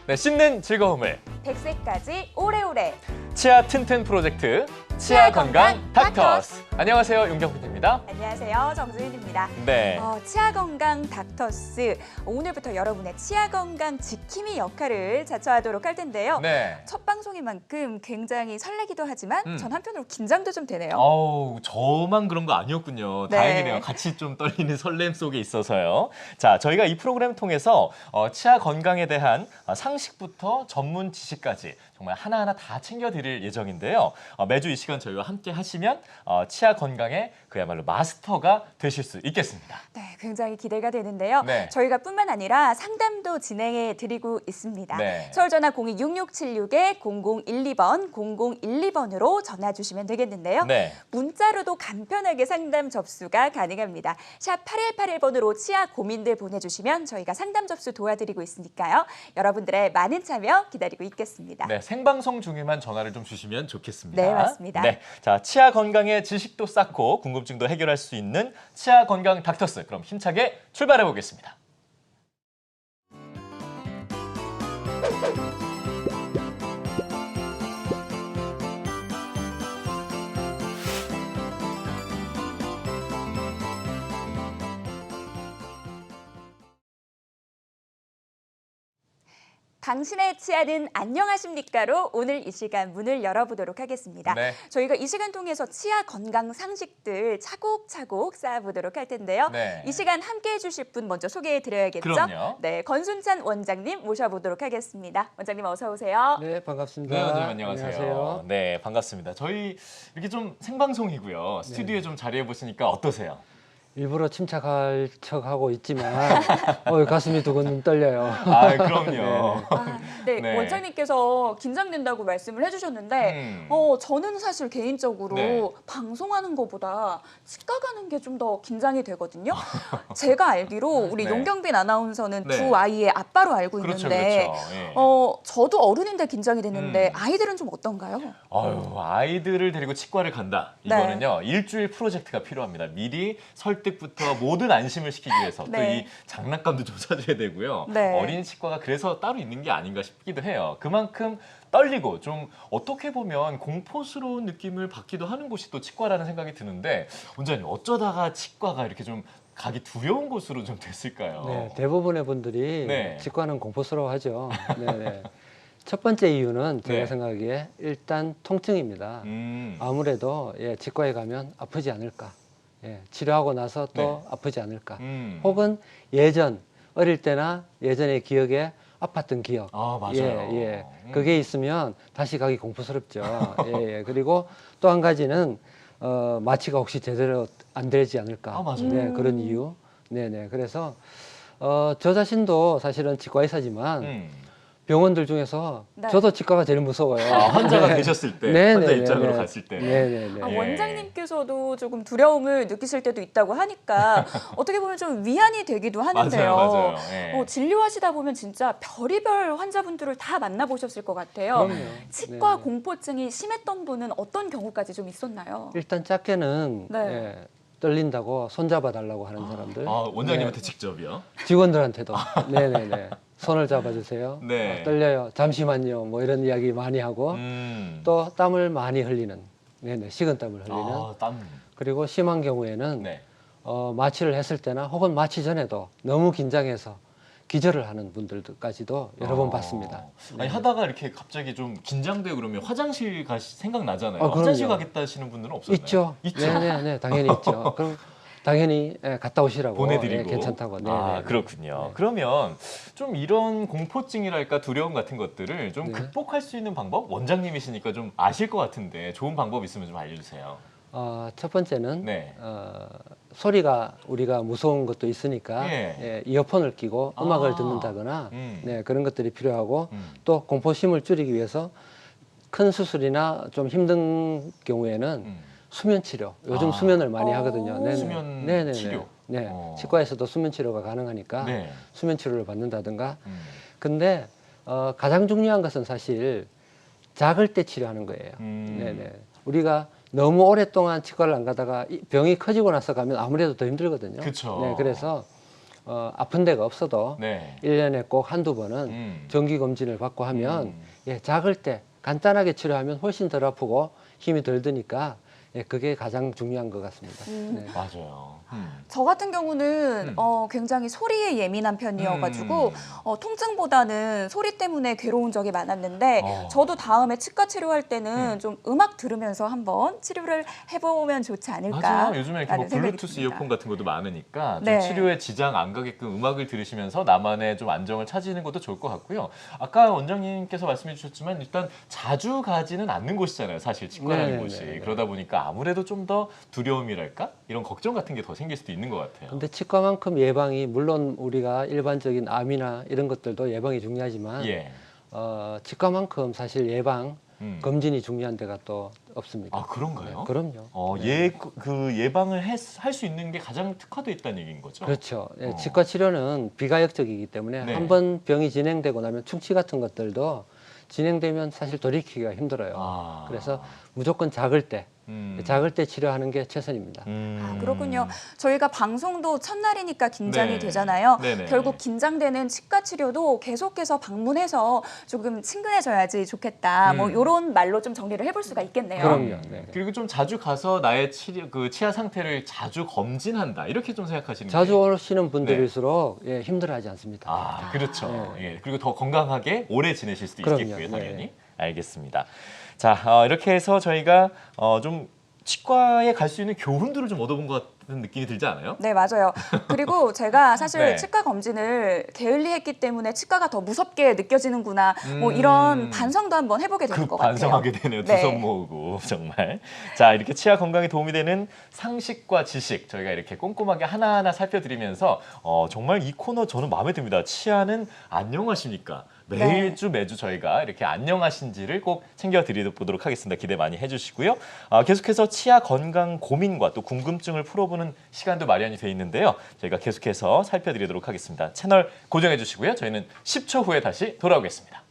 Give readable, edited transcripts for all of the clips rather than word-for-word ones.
네, 씹는 즐거움을 100세까지 오래오래 치아 튼튼 프로젝트 치아 건강 닥터스. 안녕하세요, 윤경빈입니다. 안녕하세요, 정수인입니다. 네. 치아 건강 닥터스, 오늘부터 여러분의 치아 건강 지킴이 역할을 자처하도록 할 텐데요. 네. 첫 방송인 만큼 굉장히 설레기도 하지만 전 한편으로 긴장도 좀 되네요. 어우, 저만 그런 거 아니었군요. 네. 다행이네요. 같이 좀 떨리는 설렘 속에 있어서요. 자, 저희가 이 프로그램 통해서 치아 건강에 대한 상식부터 전문 지식까지 정말 하나하나 다 챙겨드릴 예정인데요. 매주 이 시간 저희와 함께 하시면 치아 건강에 그야말로 마스터가 되실 수 있겠습니다. 네, 굉장히 기대가 되는데요. 네. 저희가 뿐만 아니라 상담도 진행해 드리고 있습니다. 네. 서울전화 02-6676-0012번, 0012번으로 전화 주시면 되겠는데요. 네. 문자로도 간편하게 상담 접수가 가능합니다. 샵 8181번으로 치아 고민들 보내주시면 저희가 상담 접수 도와드리고 있으니까요. 여러분들의 많은 참여 기다리고 있겠습니다. 네, 생방송 중에만 전화를 좀 주시면 좋겠습니다. 네, 맞습니다. 네, 자, 치아 건강의 지식도 쌓고 궁금증도 해결할 수 있는 치아 건강 닥터스. 그럼 힘차게 출발해 보겠습니다. 당신의 치아는 안녕하십니까로 오늘 이 시간 문을 열어보도록 하겠습니다. 네. 저희가 이 시간 통해서 치아 건강 상식들 차곡차곡 쌓아보도록 할 텐데요. 네. 이 시간 함께해 주실 분 먼저 소개해 드려야겠죠? 그럼요. 네, 건순찬 원장님 모셔보도록 하겠습니다. 원장님 어서 오세요. 네, 반갑습니다. 네, 원장님 안녕하세요. 네, 반갑습니다. 저희 이렇게 좀 생방송이고요. 스튜디오에 좀 자리해 보시니까 어떠세요? 일부러 침착할 척하고 있지만 가슴이 두근 떨려요. 아, 그럼요. 네, 네. 원장님께서 긴장된다고 말씀을 해주셨는데 저는 사실 개인적으로 네. 방송하는 것보다 치과 가는 게 좀 더 긴장이 되거든요. 제가 알기로 우리 네. 용경빈 아나운서는 네. 두 아이의 아빠로 알고 그렇죠, 있는데 그렇죠. 예. 저도 어른인데 긴장이 되는데 아이들은 좀 어떤가요? 아유, 아이들을 데리고 치과를 간다. 네. 이거는요, 일주일 프로젝트가 필요합니다. 미리 설득부터 모든 안심을 시키기 위해서 또 네. 이 장난감도 좀 사줘야 되고요. 네. 어린이 치과가 그래서 따로 있는 게 아닌가 싶기도 해요. 그만큼 떨리고 좀 어떻게 보면 공포스러운 느낌을 받기도 하는 곳이 또 치과라는 생각이 드는데, 원장님 어쩌다가 치과가 이렇게 좀 가기 두려운 곳으로 좀 됐을까요? 네, 대부분의 분들이 네. 치과는 공포스러워하죠. 네, 네. 첫 번째 이유는 제가 네. 생각하기에 일단 통증입니다. 아무래도 치과에 가면 아프지 않을까. 치료하고 나서 또 네. 아프지 않을까. 음. 혹은 예전 어릴 때나 예전의 기억에 아팠던 기억. 아, 맞아요. 그게 있으면 다시 가기 공포스럽죠. 그리고 또 한 가지는 마취가 혹시 제대로 안 되지 않을까. 아, 맞아요. 네, 그런 이유. 네네. 그래서 저 자신도 사실은 치과 의사지만 병원들 중에서 네. 저도 치과가 제일 무서워요. 환자가 네. 되셨을 때, 네, 환자 네, 입장으로 네. 갔을 때. 네네네. 아, 예. 원장님께서도 조금 두려움을 느끼실 때도 있다고 하니까 어떻게 보면 좀 위안이 되기도 하는데요. 맞아요. 예. 진료하시다 보면 진짜 별의별 환자분들을 다 만나보셨을 것 같아요. 그럼요. 치과 네. 공포증이 심했던 분은 어떤 경우까지 좀 있었나요? 일단 작게는 네. 떨린다고 손잡아 달라고 하는 사람들. 아, 원장님한테 직접이요? 직원들한테도. 네네네. 손을 잡아주세요. 네. 떨려요. 잠시만요. 뭐 이런 이야기 많이 하고 또 땀을 많이 흘리는. 네네. 식은땀을 흘리는. 아, 땀. 그리고 심한 경우에는 네. 마취를 했을 때나 혹은 마취 전에도 너무 긴장해서 기절을 하는 분들까지도 여러 번 봤습니다. 아니, 하다가 이렇게 갑자기 좀 긴장되고 그러면 화장실 생각나잖아요. 그럼요. 화장실 가겠다 하시는 분들은 없었나요? 있죠. 있죠. 네네네. 당연히 있죠. 그럼 당연히 갔다 오시라고. 보내드리고. 괜찮다고. 네네. 아, 그렇군요. 네. 그러면 좀 이런 공포증이랄까 두려움 같은 것들을 좀 네. 극복할 수 있는 방법? 원장님이시니까 좀 아실 것 같은데 좋은 방법 있으면 좀 알려주세요. 첫 번째는 네. 소리가 우리가 무서운 것도 있으니까 이어폰을 끼고 음악을 듣는다거나 네, 그런 것들이 필요하고 또 공포심을 줄이기 위해서 큰 수술이나 좀 힘든 경우에는 수면 치료. 요즘 수면을 많이 하거든요. 네네. 수면 네네네. 치료? 네. 치과에서도 수면 치료가 가능하니까 네. 수면 치료를 받는다든가. 근데 가장 중요한 것은 사실 작을 때 치료하는 거예요. 네네. 우리가 너무 오랫동안 치과를 안 가다가 병이 커지고 나서 가면 아무래도 더 힘들거든요. 그쵸. 네, 그래서 아픈 데가 없어도 네. 1년에 꼭 한두 번은 정기 검진을 받고 하면 예, 작을 때 간단하게 치료하면 훨씬 덜 아프고 힘이 덜 드니까 예, 그게 가장 중요한 것 같습니다. 네. 맞아요. 저 같은 경우는 굉장히 소리에 예민한 편이어가지고 통증보다는 소리 때문에 괴로운 적이 많았는데 저도 다음에 치과 치료할 때는 좀 음악 들으면서 한번 치료를 해보면 좋지 않을까. 맞아요. 요즘에 이렇게 뭐 라는 생각이 블루투스 듭니다. 이어폰 같은 것도 많으니까 좀 네. 치료에 지장 안 가게끔 음악을 들으시면서 나만의 좀 안정을 찾으는 것도 좋을 것 같고요. 아까 원장님께서 말씀해 주셨지만 일단 자주 가지는 않는 곳이잖아요. 사실 치과라는 네, 곳이. 네, 네. 그러다 보니까 아무래도 좀 더 두려움이랄까? 이런 걱정 같은 게 더 생길 수도 있는 것 같아요. 근데 치과만큼 예방이 물론 우리가 일반적인 암이나 이런 것들도 예방이 중요하지만 예. 치과만큼 사실 예방 검진이 중요한 데가 또 없습니다. 아, 그런가요? 네, 그럼요. 그 예방을 할 수 있는 게 가장 특화되어 있다는 얘기인 거죠? 그렇죠. 예, 치과 치료는 비가역적이기 때문에 네. 한 번 병이 진행되고 나면 충치 같은 것들도 진행되면 사실 돌이키기가 힘들어요. 아. 그래서 무조건 작을 때 치료하는 게 최선입니다. 아, 그렇군요. 저희가 방송도 첫날이니까 긴장이 네. 되잖아요. 네네. 결국 긴장되는 치과 치료도 계속해서 방문해서 조금 친근해져야지 좋겠다. 뭐 이런 말로 좀 정리를 해볼 수가 있겠네요. 그럼요. 네. 그리고 좀 자주 가서 나의 치아 상태를 자주 검진한다. 이렇게 좀 생각하시는 자주 게. 오시는 분들일수록 예, 힘들어하지 않습니다. 아, 그렇죠. 예. 그리고 더 건강하게 오래 지내실 수도 그럼요. 있겠고요, 당연히. 네. 알겠습니다. 자, 이렇게 해서 저희가 좀 치과에 갈 수 있는 교훈들을 좀 얻어본 것 같은 느낌이 들지 않아요? 네, 맞아요. 그리고 제가 사실 네. 치과 검진을 게을리했기 때문에 치과가 더 무섭게 느껴지는구나. 뭐 이런 반성도 한번 해보게 되는 것 같아요. 반성하게 되네요. 두 네. 손 모으고 정말. 자, 이렇게 치아 건강에 도움이 되는 상식과 지식 저희가 이렇게 꼼꼼하게 하나하나 살펴드리면서 정말 이 코너 저는 마음에 듭니다. 치아는 안녕하십니까? 매주 저희가 이렇게 안녕하신지를 꼭 챙겨드리도록 하겠습니다. 기대 많이 해주시고요. 계속해서 치아 건강 고민과 또 궁금증을 풀어보는 시간도 마련이 돼 있는데요. 저희가 계속해서 살펴드리도록 하겠습니다. 채널 고정해 주시고요. 저희는 10초 후에 다시 돌아오겠습니다.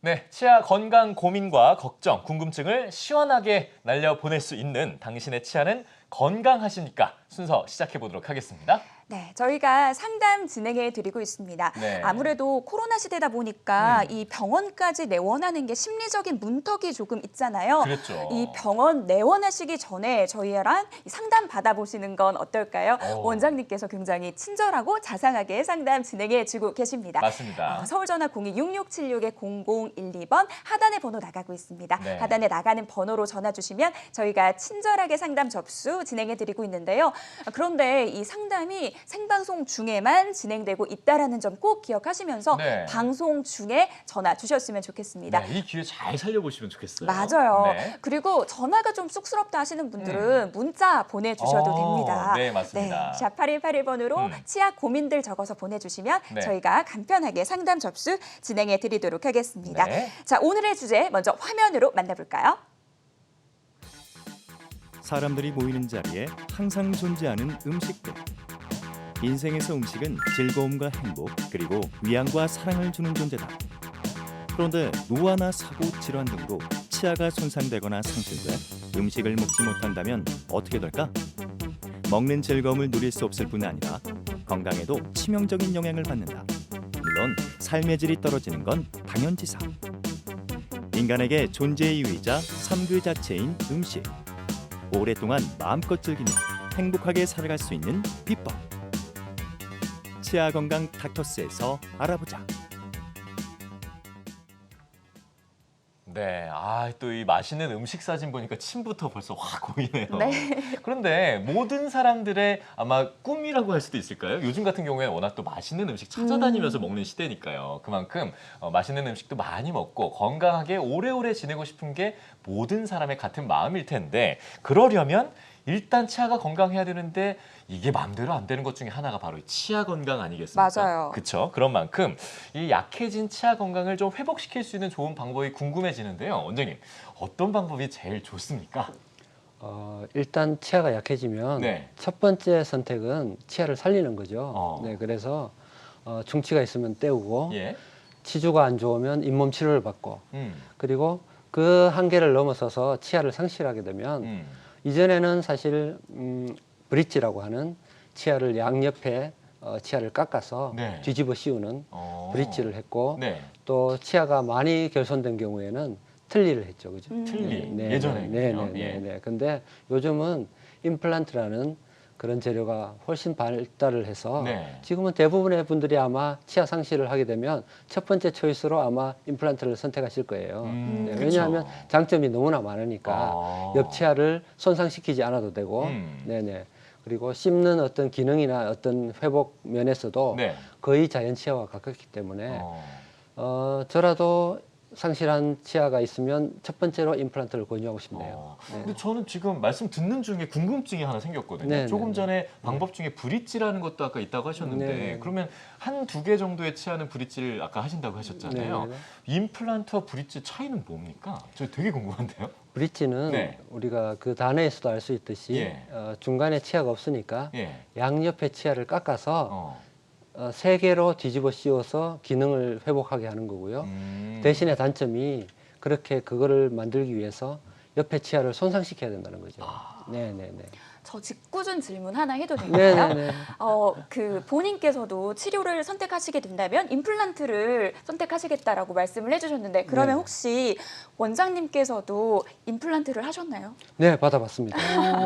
네, 치아 건강 고민과 걱정, 궁금증을 시원하게 날려보낼 수 있는 당신의 치아는 건강하십니까? 순서 시작해 보도록 하겠습니다. 네, 저희가 상담 진행해 드리고 있습니다. 네. 아무래도 코로나 시대다 보니까 이 병원까지 내원하는 게 심리적인 문턱이 조금 있잖아요. 그렇죠. 이 병원 내원하시기 전에 저희랑 상담 받아보시는 건 어떨까요? 원장님께서 굉장히 친절하고 자상하게 상담 진행해 주고 계십니다. 맞습니다. 서울전화 02-6676-0012번 하단에 번호 나가고 있습니다. 네. 하단에 나가는 번호로 전화 주시면 저희가 친절하게 상담 접수 진행해 드리고 있는데요. 그런데 이 상담이 생방송 중에만 진행되고 있다라는 점 꼭 기억하시면서 네. 방송 중에 전화 주셨으면 좋겠습니다. 네, 이 기회 잘 살려보시면 좋겠어요. 맞아요. 네. 그리고 전화가 좀 쑥스럽다 하시는 분들은 문자 보내주셔도 됩니다. 네, 맞습니다. 네, 샵 8181번으로 치아 고민들 적어서 보내주시면 네. 저희가 간편하게 상담 접수 진행해 드리도록 하겠습니다. 네. 자, 오늘의 주제 먼저 화면으로 만나볼까요? 사람들이 모이는 자리에 항상 존재하는 음식들. 인생에서 음식은 즐거움과 행복 그리고 위안과 사랑을 주는 존재다. 그런데 노화나 사고, 질환 등으로 치아가 손상되거나 상실돼 음식을 먹지 못한다면 어떻게 될까? 먹는 즐거움을 누릴 수 없을 뿐 아니라 건강에도 치명적인 영향을 받는다. 물론 삶의 질이 떨어지는 건 당연지사. 인간에게 존재의 이유이자 삶 그 자체인 음식. 오랫동안 마음껏 즐기며 행복하게 살아갈 수 있는 비법. 치아 건강 닥터스에서 알아보자. 네, 또 이 맛있는 음식 사진 보니까 침부터 벌써 확 고이네요. 네. 그런데 모든 사람들의 아마 꿈이라고 할 수도 있을까요? 요즘 같은 경우에는 워낙 또 맛있는 음식 찾아다니면서 먹는 시대니까요. 그만큼 맛있는 음식도 많이 먹고 건강하게 오래오래 지내고 싶은 게 모든 사람의 같은 마음일 텐데 그러려면 일단 치아가 건강해야 되는데 이게 마음대로 안 되는 것 중에 하나가 바로 치아 건강 아니겠습니까? 맞아요. 그렇죠. 그런 만큼 이 약해진 치아 건강을 좀 회복시킬 수 있는 좋은 방법이 궁금해지는데요. 원장님, 어떤 방법이 제일 좋습니까? 일단 치아가 약해지면 네. 첫 번째 선택은 치아를 살리는 거죠. 네, 그래서 충치가 있으면 떼우고 예. 치주가 안 좋으면 잇몸 치료를 받고 음. 그리고 그 한계를 넘어서서 치아를 상실하게 되면 이전에는 사실 브릿지라고 하는 치아를 양옆에 치아를 깎아서 네. 뒤집어 씌우는 브릿지를 했고 네. 또 치아가 많이 결손된 경우에는 틀니를 했죠, 그죠? 틀니 예전에 네. 근데 요즘은 임플란트라는 그런 재료가 훨씬 발달을 해서 네. 지금은 대부분의 분들이 아마 치아 상실을 하게 되면 첫 번째 초이스로 아마 임플란트를 선택하실 거예요. 네, 그쵸. 왜냐하면 장점이 너무나 많으니까 옆 치아를 손상시키지 않아도 되고, 네네. 그리고 씹는 어떤 기능이나 어떤 회복 면에서도 네. 거의 자연 치아와 가깝기 때문에 저라도 상실한 치아가 있으면 첫 번째로 임플란트를 권유하고 싶네요. 근데 저는 지금 말씀 듣는 중에 궁금증이 하나 생겼거든요. 네, 조금 네, 전에 방법 중에 브릿지라는 것도 아까 있다고 하셨는데 네, 네. 그러면 한 두 개 정도의 치아는 브릿지를 아까 하신다고 하셨잖아요. 네, 네. 임플란트와 브릿지 차이는 뭡니까? 저 되게 궁금한데요. 브릿지는 네. 우리가 그 단어에서도 알 수 있듯이 예. 중간에 치아가 없으니까 예. 양옆에 치아를 깎아서 어. 세 개로 뒤집어 씌워서 기능을 회복하게 하는 거고요. 대신에 단점이 그렇게 그거를 만들기 위해서 옆에 치아를 손상시켜야 된다는 거죠. 네네네. 저 직구준 질문 하나 해도 될까요? 네네네. 그 본인께서도 치료를 선택하시게 된다면 임플란트를 선택하시겠다라고 말씀을 해주셨는데 그러면 네. 혹시 원장님께서도 임플란트를 하셨나요? 네, 받아봤습니다.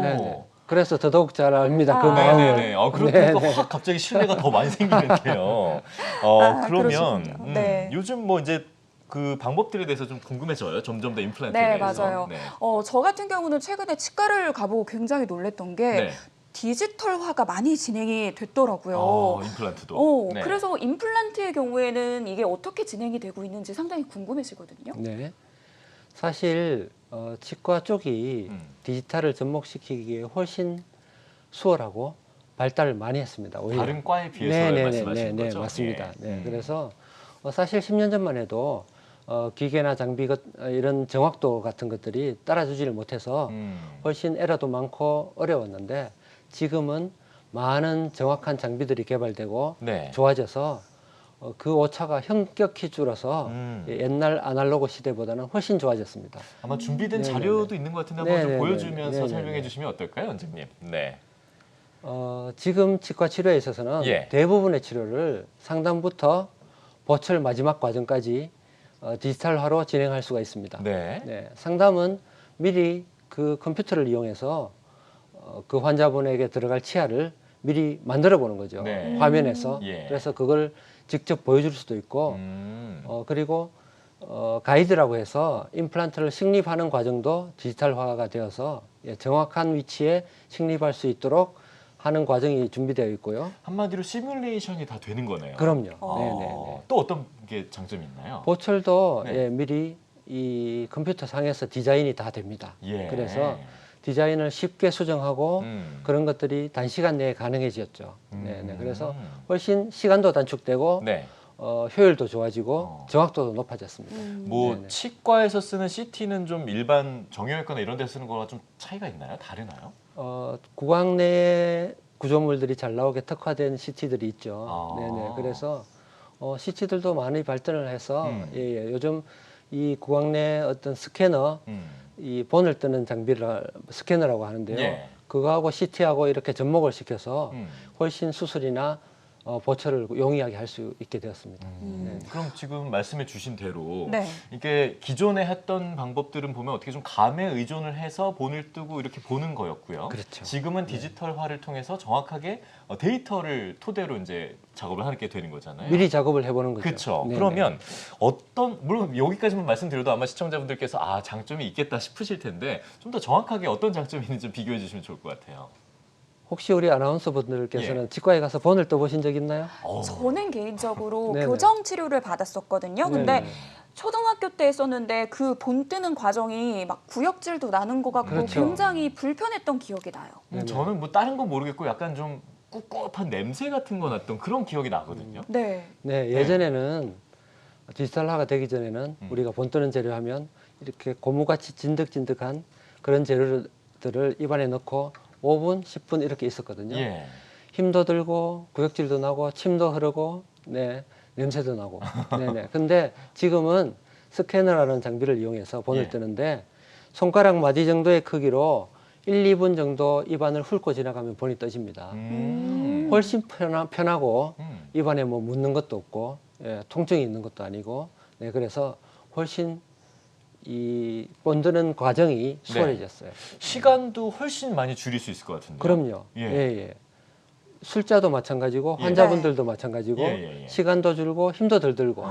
네네. 그래서 더더욱 잘 압니다. 그 아. 마음을. 네네네. 그러니까 확 갑자기 신뢰가 더 많이 생기는데요. 그러면 그러시군요. 네. 요즘 뭐 이제 그 방법들에 대해서 좀 궁금해져요. 점점 더 임플란트에 네, 대해서. 맞아요. 네. 저 같은 경우는 최근에 치과를 가보고 굉장히 놀랬던 게 네. 디지털화가 많이 진행이 됐더라고요. 임플란트도. 네. 그래서 임플란트의 경우에는 이게 어떻게 진행이 되고 있는지 상당히 궁금해지거든요. 네. 사실 치과 쪽이 디지털을 접목시키기에 훨씬 수월하고 발달을 많이 했습니다. 오히려. 다른 과에 비해서 말씀하시는 네, 거죠? 맞습니다. 예. 네, 그래서 사실 10년 전만 해도 기계나 장비 이런 정확도 같은 것들이 따라주지를 못해서 훨씬 에러도 많고 어려웠는데 지금은 많은 정확한 장비들이 개발되고 네. 좋아져서 그 오차가 현격히 줄어서 옛날 아날로그 시대보다는 훨씬 좋아졌습니다. 아마 준비된 네네네. 자료도 있는 것 같은데 한번 좀 네네네. 보여주면서 네네네. 설명해 주시면 어떨까요, 원장님? 네. 지금 치과 치료에 있어서는 예. 대부분의 치료를 상담부터 보철 마지막 과정까지 디지털화로 진행할 수가 있습니다. 네. 네, 상담은 미리 그 컴퓨터를 이용해서 그 환자분에게 들어갈 치아를 미리 만들어 보는 거죠. 네. 화면에서. 예. 그래서 그걸 직접 보여줄 수도 있고 그리고 가이드라고 해서 임플란트를 식립하는 과정도 디지털화가 되어서 정확한 위치에 식립할 수 있도록 하는 과정이 준비되어 있고요. 한마디로 시뮬레이션이 다 되는 거네요. 그럼요. 아, 네네네. 또 어떤 게 장점이 있나요? 보철도 네. 미리 이 컴퓨터 상에서 디자인이 다 됩니다. 예. 그래서 디자인을 쉽게 수정하고 그런 것들이 단시간 내에 가능해졌죠. 네네. 그래서 훨씬 시간도 단축되고 네. 효율도 좋아지고 정확도도 높아졌습니다. 뭐 네네. 치과에서 쓰는 CT는 좀 일반 정형외과나 이런 데 쓰는 거랑 좀 차이가 있나요? 다르나요? 구강 내에 구조물들이 잘 나오게 특화된 CT들이 있죠. 아. 네네. 그래서 CT들도 많이 발전을 해서 요즘 이 구강 내 어떤 스캐너, 이 본을 뜨는 장비를 스캐너라고 하는데요. 예. 그거하고 CT하고 이렇게 접목을 시켜서 훨씬 수술이나 보철을 용이하게 할 수 있게 되었습니다. 네. 그럼 지금 말씀해 주신 대로 네. 이게 기존에 했던 방법들은 보면 어떻게 좀 감에 의존을 해서 본을 뜨고 이렇게 보는 거였고요. 그렇죠. 지금은 디지털화를 통해서 정확하게 데이터를 토대로 이제 작업을 하게 되는 거잖아요. 미리 작업을 해보는 거죠. 그렇죠. 네네. 그러면 물론 여기까지만 말씀드려도 아마 시청자분들께서 장점이 있겠다 싶으실 텐데 좀 더 정확하게 어떤 장점이 있는지 좀 비교해 주시면 좋을 것 같아요. 혹시 우리 아나운서 분들께서는 치과에 가서 본을 떠보신 적 있나요? 저는 개인적으로 네네. 교정 치료를 받았었거든요. 근데 네네. 초등학교 때 했었는데 그 본 뜨는 과정이 막 구역질도 나는 것 같고 그렇죠. 굉장히 불편했던 기억이 나요. 네네. 저는 뭐 다른 건 모르겠고 약간 좀 꿉꿉한 냄새 같은 거 났던 그런 기억이 나거든요. 네. 네, 예전에는 디지털화가 되기 전에는 우리가 본 뜨는 재료 하면 이렇게 고무같이 진득진득한 그런 재료들을 입안에 넣고 5분, 10분 이렇게 있었거든요. 예. 힘도 들고 구역질도 나고 침도 흐르고 네, 냄새도 나고. 네네. 근데 지금은 스캐너라는 장비를 이용해서 본을 예. 뜨는데 손가락 마디 정도의 크기로 1, 2분 정도 입안을 훑고 지나가면 본이 떠집니다. 훨씬 편하고 입안에 뭐 묻는 것도 없고 예, 통증이 있는 것도 아니고 네, 그래서 훨씬 이 본드는 과정이 수월해졌어요. 시간도 훨씬 많이 줄일 수 있을 것 같은데요. 그럼요. 예. 예, 예. 술자도 마찬가지고 예. 환자분들도 마찬가지고 예. 시간도 줄고 힘도 덜 들고.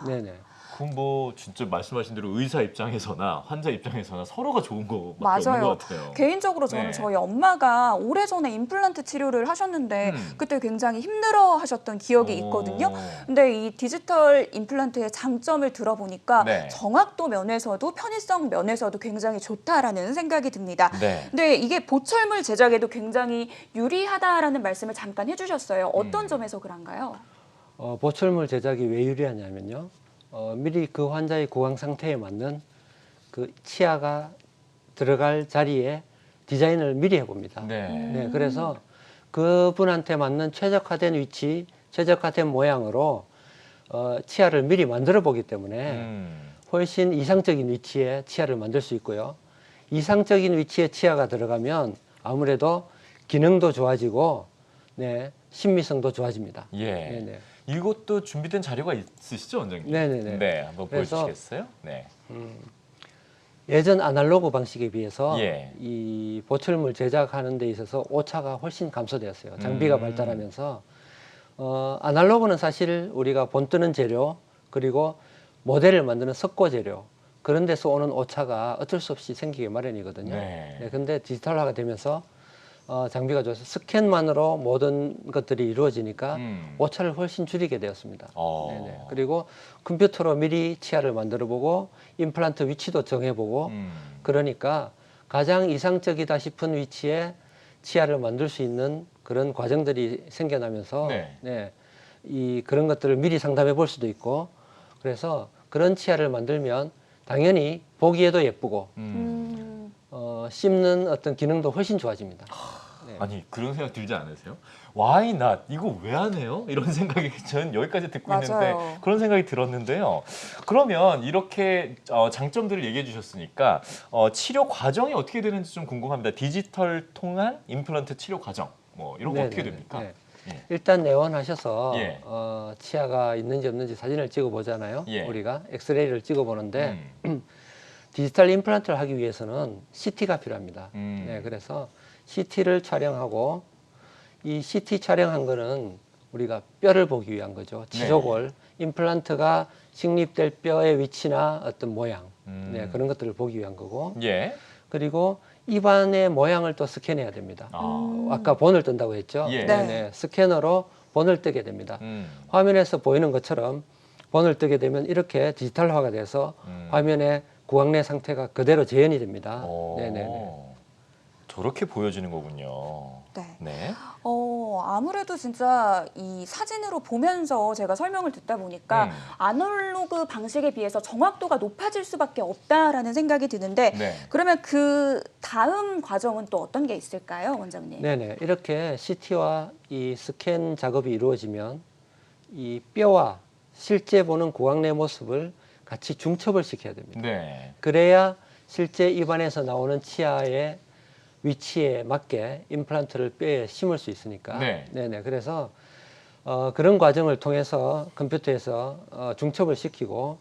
네네. 그럼 뭐 진짜 말씀하신 대로 의사 입장에서나 환자 입장에서나 서로가 좋은 거밖에 없는 맞아요. 것 같아요. 개인적으로 저는 네. 저희 엄마가 오래전에 임플란트 치료를 하셨는데 그때 굉장히 힘들어 하셨던 기억이 있거든요. 근데 이 디지털 임플란트의 장점을 들어보니까 네. 정확도 면에서도 편의성 면에서도 굉장히 좋다라는 생각이 듭니다. 네. 근데 이게 보철물 제작에도 굉장히 유리하다라는 말씀을 잠깐 해주셨어요. 어떤 점에서 그런가요? 보철물 제작이 왜 유리하냐면요. 미리 그 환자의 구강 상태에 맞는 그 치아가 들어갈 자리에 디자인을 미리 해봅니다. 네. 네, 그래서 그분한테 맞는 최적화된 위치, 최적화된 모양으로 치아를 미리 만들어 보기 때문에 훨씬 이상적인 위치에 치아를 만들 수 있고요. 이상적인 위치에 치아가 들어가면 아무래도 기능도 좋아지고 네, 신미성도 좋아집니다. 예. 네네. 이것도 준비된 자료가 있으시죠, 원장님? 네네네. 네, 한번 그래서 보여주시겠어요? 네. 예전 아날로그 방식에 비해서 예. 이 보철물 제작하는 데 있어서 오차가 훨씬 감소되었어요. 장비가 발달하면서 아날로그는 사실 우리가 본뜨는 재료 그리고 모델을 만드는 석고 재료 그런 데서 오는 오차가 어쩔 수 없이 생기기 마련이거든요. 네. 네, 근데 디지털화가 되면서 장비가 좋아서 스캔만으로 모든 것들이 이루어지니까 오차를 훨씬 줄이게 되었습니다. 네네. 그리고 컴퓨터로 미리 치아를 만들어보고 임플란트 위치도 정해보고 그러니까 가장 이상적이다 싶은 위치에 치아를 만들 수 있는 그런 과정들이 생겨나면서 네, 그런 것들을 미리 상담해 볼 수도 있고 그래서 그런 치아를 만들면 당연히 보기에도 예쁘고 씹는 어떤 기능도 훨씬 좋아집니다. 네. 아니 그런 생각 들지 않으세요? Why not? 이거 왜 안 해요? 이런 생각이 저는 여기까지 듣고 맞아요. 있는데 그런 생각이 들었는데요. 그러면 이렇게 장점들을 얘기해 주셨으니까 치료 과정이 어떻게 되는지 좀 궁금합니다. 디지털 통한 임플란트 치료 과정 뭐 이런 거 네네네. 어떻게 됩니까? 네. 예. 일단 내원하셔서 예. 치아가 있는지 없는지 사진을 찍어 보잖아요. 예. 우리가 엑스레이를 찍어 보는데 디지털 임플란트를 하기 위해서는 CT가 필요합니다. 네, 그래서 CT를 촬영하고 이 CT 촬영한 거는 우리가 뼈를 보기 위한 거죠. 치조골, 임플란트가 식립될 뼈의 위치나 어떤 모양, 네, 그런 것들을 보기 위한 거고. 예. 그리고 입안의 모양을 또 스캔해야 됩니다. 아까 본을 뜬다고 했죠. 예. 네. 네, 스캐너로 본을 뜨게 됩니다. 화면에서 보이는 것처럼 본을 뜨게 되면 이렇게 디지털화가 돼서 화면에 구강 내 상태가 그대로 재현이 됩니다. 네네네. 저렇게 보여지는 거군요. 네. 네. 아무래도 진짜 이 사진으로 보면서 제가 설명을 듣다 보니까 아날로그 방식에 비해서 정확도가 높아질 수밖에 없다라는 생각이 드는데 네. 그러면 그 다음 과정은 또 어떤 게 있을까요, 원장님? 네네. 이렇게 CT와 이 스캔 작업이 이루어지면 이 뼈와 실제 보는 구강 내 모습을 같이 중첩을 시켜야 됩니다. 네. 그래야 실제 입안에서 나오는 치아의 위치에 맞게 임플란트를 뼈에 심을 수 있으니까. 네. 네네. 그래서 그런 과정을 통해서 컴퓨터에서 중첩을 시키고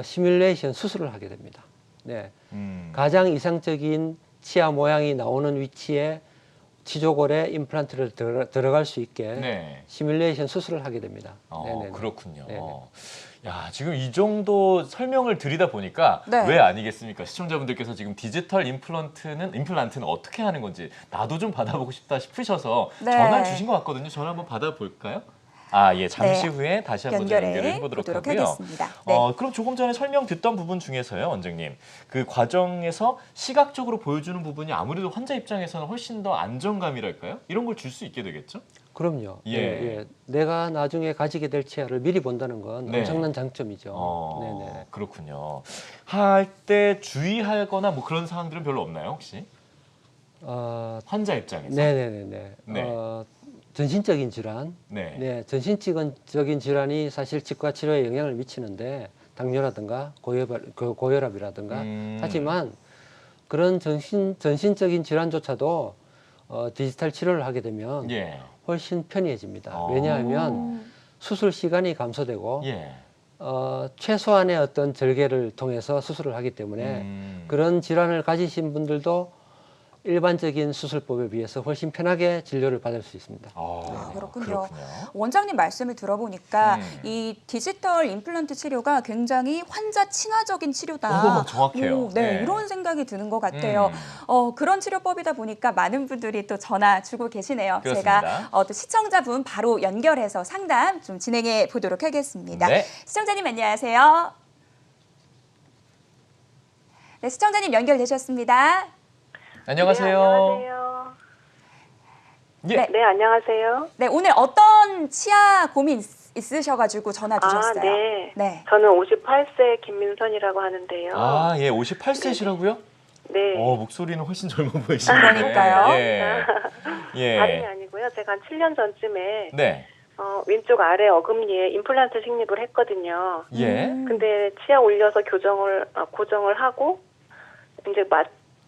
시뮬레이션 수술을 하게 됩니다. 네. 가장 이상적인 치아 모양이 나오는 위치에 치조골에 임플란트를 들어갈 수 있게 네. 시뮬레이션 수술을 하게 됩니다. 네네네. 그렇군요. 네네. 야, 지금 이 정도 설명을 드리다 보니까 네. 왜 아니겠습니까? 시청자분들께서 지금 디지털 임플란트는 어떻게 하는 건지 나도 좀 받아보고 싶다 싶으셔서 네. 전화 주신 것 같거든요. 전화 한번 받아볼까요? 아, 예, 잠시 네. 후에 다시 한번 연결을 해보도록 하고요. 하겠습니다. 네. 그럼 조금 전에 설명 듣던 부분 중에서요, 원장님. 그 과정에서 시각적으로 보여주는 부분이 아무래도 환자 입장에서는 훨씬 더 안정감이랄까요? 이런 걸 줄 수 있게 되겠죠? 그럼요. 예. 예. 내가 나중에 가지게 될 치아를 미리 본다는 건 네. 엄청난 장점이죠. 네네. 그렇군요. 할 때 주의하거나 뭐 그런 사항들은 별로 없나요, 혹시? 환자 입장에서? 네네네네. 네. 전신적인 질환, 네. 네, 전신적인 질환이 사실 치과 치료에 영향을 미치는데 당뇨라든가 고혈압이라든가 하지만 그런 전신적인 질환조차도 디지털 치료를 하게 되면 예. 훨씬 편리해집니다. 왜냐하면 수술 시간이 감소되고 예. 최소한의 어떤 절개를 통해서 수술을 하기 때문에 그런 질환을 가지신 분들도 일반적인 수술법에 비해서 훨씬 편하게 진료를 받을 수 있습니다. 그렇군요. 원장님 말씀을 들어보니까 이 디지털 임플란트 치료가 굉장히 환자 친화적인 치료다. 정확해요. 네, 네. 이런 생각이 드는 것 같아요. 그런 치료법이다 보니까 많은 분들이 또 전화 주고 계시네요. 그렇습니다. 제가 또 시청자분 바로 연결해서 상담 좀 진행해 보도록 하겠습니다. 네. 시청자님 안녕하세요. 네, 시청자님 연결되셨습니다. 안녕하세요. 네, 안녕하세요. 예. 네. 네, 안녕하세요. 네, 오늘 어떤 치아 고민 있으셔가지고 전화 주셨어요? 네. 네. 저는 58세 김민선이라고 하는데요. 예, 58세시라고요? 네. 목소리는 훨씬 젊어 보이시네요. 그러니까요. 예. 예. 다름이 아니고요. 제가 한 7년 전쯤에 네. 왼쪽 아래 어금니에 임플란트 식립을 했거든요. 예. 근데 치아 올려서 고정을 하고 이제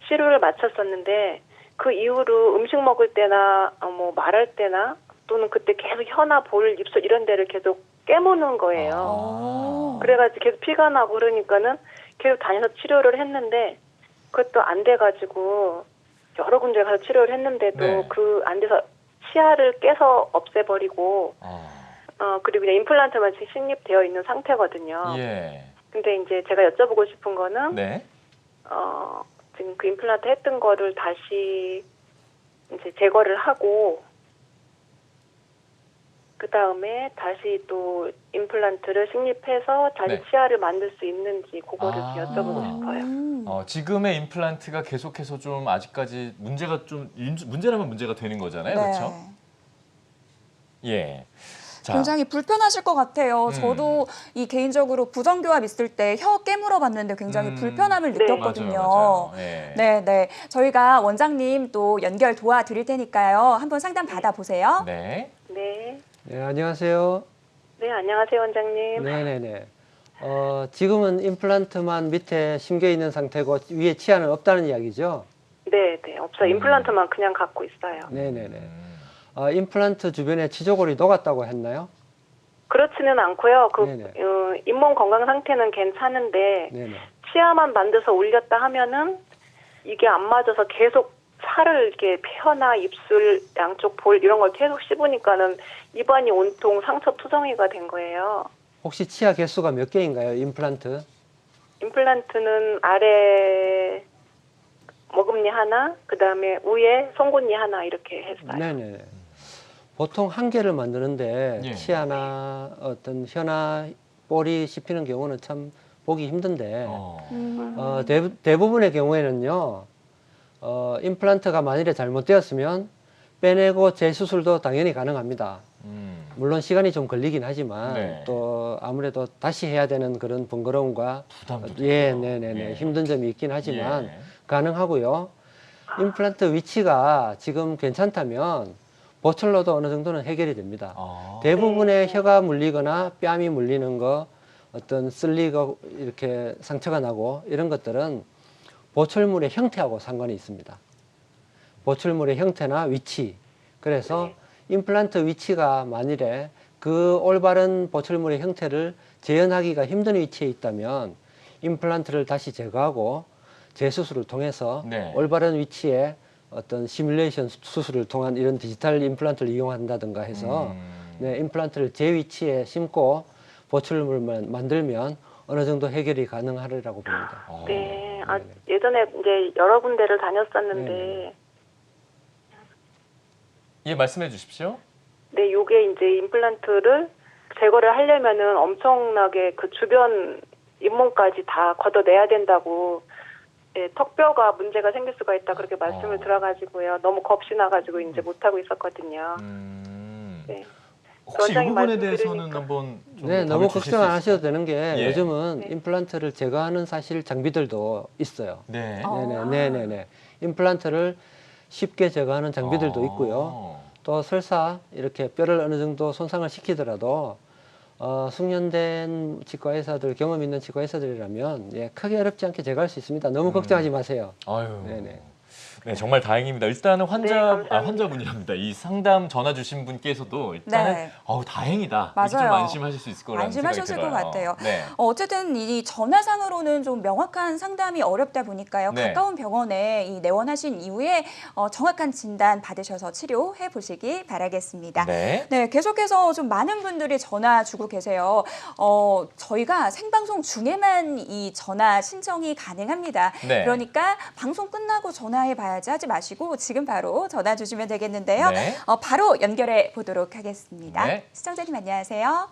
치료를 마쳤었는데 그 이후로 음식 먹을 때나 뭐 말할 때나 또는 그때 계속 혀나 볼, 입술 이런 데를 계속 깨무는 거예요. 그래가지고 계속 피가 나고 그러니까는 계속 다녀서 치료를 했는데 그것도 안 돼가지고 여러 군데 가서 치료를 했는데도 네. 그 안 돼서 치아를 깨서 없애버리고 그리고 그냥 임플란트만 지금 식립되어 있는 상태거든요. 예. 근데 이제 제가 여쭤보고 싶은 거는 네. 지금 그 임플란트 했던 거를 다시 이제 제거를 하고 그 다음에 다시 또 임플란트를 식립해서 다시 네. 치아를 만들 수 있는지 그거를 여쭤보고 싶어요. 지금의 임플란트가 계속해서 좀 아직까지 문제라면 문제가 되는 거잖아요. 그렇죠? 예. 자, 굉장히 불편하실 것 같아요. 저도 이 개인적으로 부정교합 있을 때 혀 깨물어 봤는데 굉장히 불편함을 네. 느꼈거든요. 맞아요. 예. 네. 저희가 원장님 또 연결 도와드릴 테니까요. 한번 상담 받아보세요. 네. 네. 네, 안녕하세요. 네, 안녕하세요, 원장님. 네네네. 지금은 임플란트만 밑에 심겨 있는 상태고 위에 치아는 없다는 이야기죠? 네, 없어요. 임플란트만 그냥 갖고 있어요. 네네네. 임플란트 주변에 치조골이 녹았다고 했나요? 그렇지는 않고요. 네네. 잇몸 건강 상태는 괜찮은데 네네. 치아만 만들어서 올렸다 하면은 이게 안 맞아서 계속 살을 이렇게 혀나 입술 양쪽 볼 이런 걸 계속 씹으니까는 입안이 온통 상처 투성이가 된 거예요. 혹시 치아 개수가 몇 개인가요, 임플란트? 임플란트는 아래 머금니 하나, 그 다음에 위에 송곳니 하나 이렇게 했어요. 네네. 보통 한 개를 만드는데 예. 치아나 어떤 혀나 볼이 씹히는 경우는 참 보기 힘든데 대부분의 경우에는요 임플란트가 만일에 잘못되었으면 빼내고 재수술도 당연히 가능합니다. 물론 시간이 좀 걸리긴 하지만 네. 또 아무래도 다시 해야 되는 그런 번거로움과 부담도 네네네 예. 힘든 점이 있긴 하지만 예. 가능하고요. 임플란트 위치가 지금 괜찮다면 보철로도 어느 정도는 해결이 됩니다. 대부분의 혀가 물리거나 뺨이 물리는 거, 어떤 쓸리고 이렇게 상처가 나고 이런 것들은 보철물의 형태하고 상관이 있습니다. 보철물의 형태나 위치. 그래서 임플란트 위치가 만일에 그 올바른 보철물의 형태를 재현하기가 힘든 위치에 있다면 임플란트를 다시 제거하고 재수술을 통해서 네. 올바른 위치에 어떤 시뮬레이션 수술을 통한 이런 디지털 임플란트를 이용한다든가 해서 네, 임플란트를 제 위치에 심고 보철물만 만들면 어느 정도 해결이 가능하리라고 봅니다. 네, 예전에 이제 여러 군데를 다녔었는데 네네. 예, 말씀해 주십시오. 네, 요게 이제 임플란트를 제거를 하려면은 엄청나게 그 주변 잇몸까지 다 걷어내야 된다고 예, 턱뼈가 문제가 생길 수가 있다 그렇게 말씀을 들어가지고요. 너무 겁이 나가지고 이제 못 하고 있었거든요. 혹시 네. 이 원장님 부분에 말씀 대해서는 들으니까. 한번 좀 네, 답을 너무 주실 걱정 수 안 하셔도 있을까요? 되는 게 예. 요즘은 임플란트를 제거하는 사실 장비들도 있어요. 네. 네네. 임플란트를 쉽게 제거하는 장비들도 있고요. 또 설사 이렇게 뼈를 어느 정도 손상을 시키더라도 숙련된 치과 의사들, 경험 있는 치과 의사들이라면 예, 크게 어렵지 않게 제거할 수 있습니다. 너무 걱정하지 마세요. 아유. 네네. 네, 정말 다행입니다. 일단은 감사합니다. 환자분이랍니다. 이 상담 전화 주신 분께서도 일단은 네. 다행이다. 맞아요. 이렇게 좀 안심하실 수 있을 거라는 생각이 안심하셨을 들어요. 것 같아요. 네. 어쨌든 이 전화상으로는 좀 명확한 상담이 어렵다 보니까요. 네. 가까운 병원에 이 내원하신 이후에 정확한 진단 받으셔서 치료해 보시기 바라겠습니다. 네. 네, 계속해서 좀 많은 분들이 전화 주고 계세요. 저희가 생방송 중에만 이 전화 신청이 가능합니다. 네. 그러니까 방송 끝나고 전화해 봐야지 하지 마시고 지금 바로 전화 주시면 되겠는데요. 네. 바로 연결해 보도록 하겠습니다. 네. 시청자님 안녕하세요.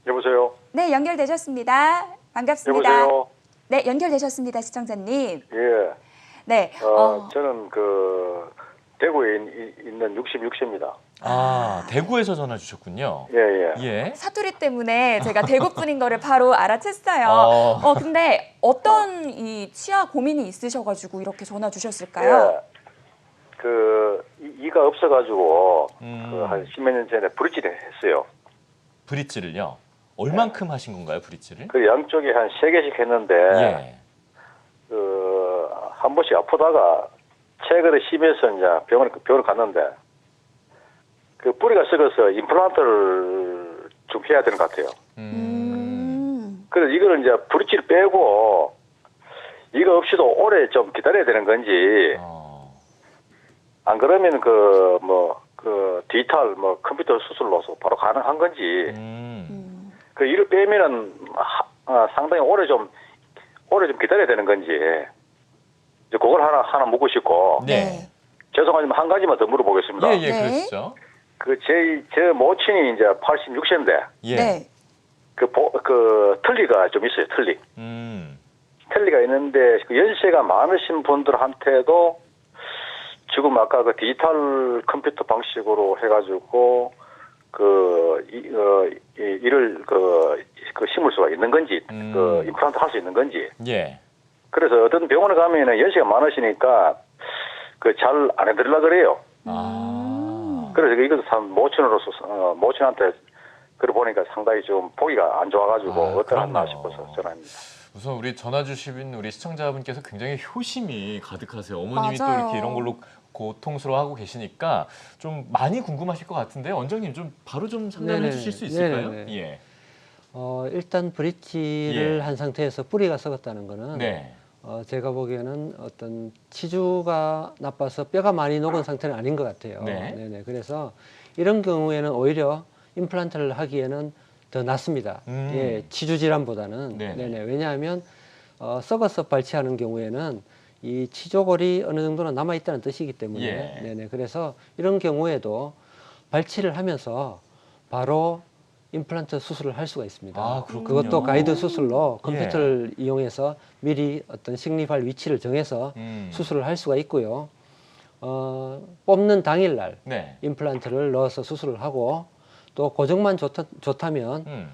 여보세요. 네, 연결되셨습니다. 반갑습니다. 여보세요. 네, 연결되셨습니다, 시청자님. 예. 네, 저는 그 대구에 있는 66세입니다. 대구에서 전화 주셨군요. 예, 예. 예. 사투리 때문에 제가 대구분인 거를 바로 알아챘어요. 근데 어떤 이 치아 고민이 있으셔가지고 이렇게 전화 주셨을까요? 예. 그 이가 없어가지고 그 음. 한 10몇 년 전에 브릿지를 했어요. 브릿지를요. 얼만큼 하신 건가요, 브릿지를? 그 양쪽에 한 3개씩 했는데 예. 그 한 번씩 아프다가 최근에 심해서 이제 병원 갔는데 그 뿌리가 썩어서 임플란트를 좀 해야 되는 것 같아요. 그래서 이거를 이제 브릿지를 빼고 이거 없이도 오래 좀 기다려야 되는 건지 안 그러면 그 디지털 컴퓨터 수술로서 바로 가능한 건지 그 이를 빼면은 상당히 오래 좀 기다려야 되는 건지 이제 그걸 하나 묻고 싶고 네. 죄송하지만 한 가지만 더 물어보겠습니다. 예, 네. 그러시죠. 그 제 모친이 이제 86세인데 예. 네. 그 틀니가 좀 있어요. 틀니가 있는데 그 연세가 많으신 분들한테도 지금 아까 그 디지털 컴퓨터 방식으로 해가지고 이를 심을 수가 있는 건지 그 임플란트 할 수 있는 건지. 예. 그래서 어떤 병원에 가면은 연세가 많으시니까 그 잘 안 해드리려 그래요. 그래서 이것도 참 모친한테 그걸 보니까 상당히 좀 보기가 안 좋아가지고 어떠나 그럼요. 싶어서 전화합니다. 우선 우리 전화 주신 우리 시청자분께서 굉장히 효심이 가득하세요. 어머님이 또 맞아요. 이렇게 이런 걸로 고통스러워하고 계시니까 좀 많이 궁금하실 것 같은데 원장님 좀 바로 좀 상담해 네네. 주실 수 있을까요? 네네네. 예. 일단 브릿지를 예. 한 상태에서 뿌리가 썩었다는 거는 네. 제가 보기에는 어떤 치주가 나빠서 뼈가 많이 녹은 상태는 아닌 것 같아요. 네. 네네. 그래서 이런 경우에는 오히려 임플란트를 하기에는 더 낫습니다. 예, 치주 질환보다는. 네네. 네네. 왜냐하면 썩어서 발치하는 경우에는 이 치조골이 어느 정도는 남아 있다는 뜻이기 때문에. 예. 네네. 그래서 이런 경우에도 발치를 하면서 바로 임플란트 수술을 할 수가 있습니다. 그렇군요. 그것도 가이드 수술로 컴퓨터를 이용해서 미리 어떤 식립할 위치를 정해서 수술을 할 수가 있고요. 뽑는 당일날 네. 임플란트를 넣어서 수술을 하고 또 고정만 좋다면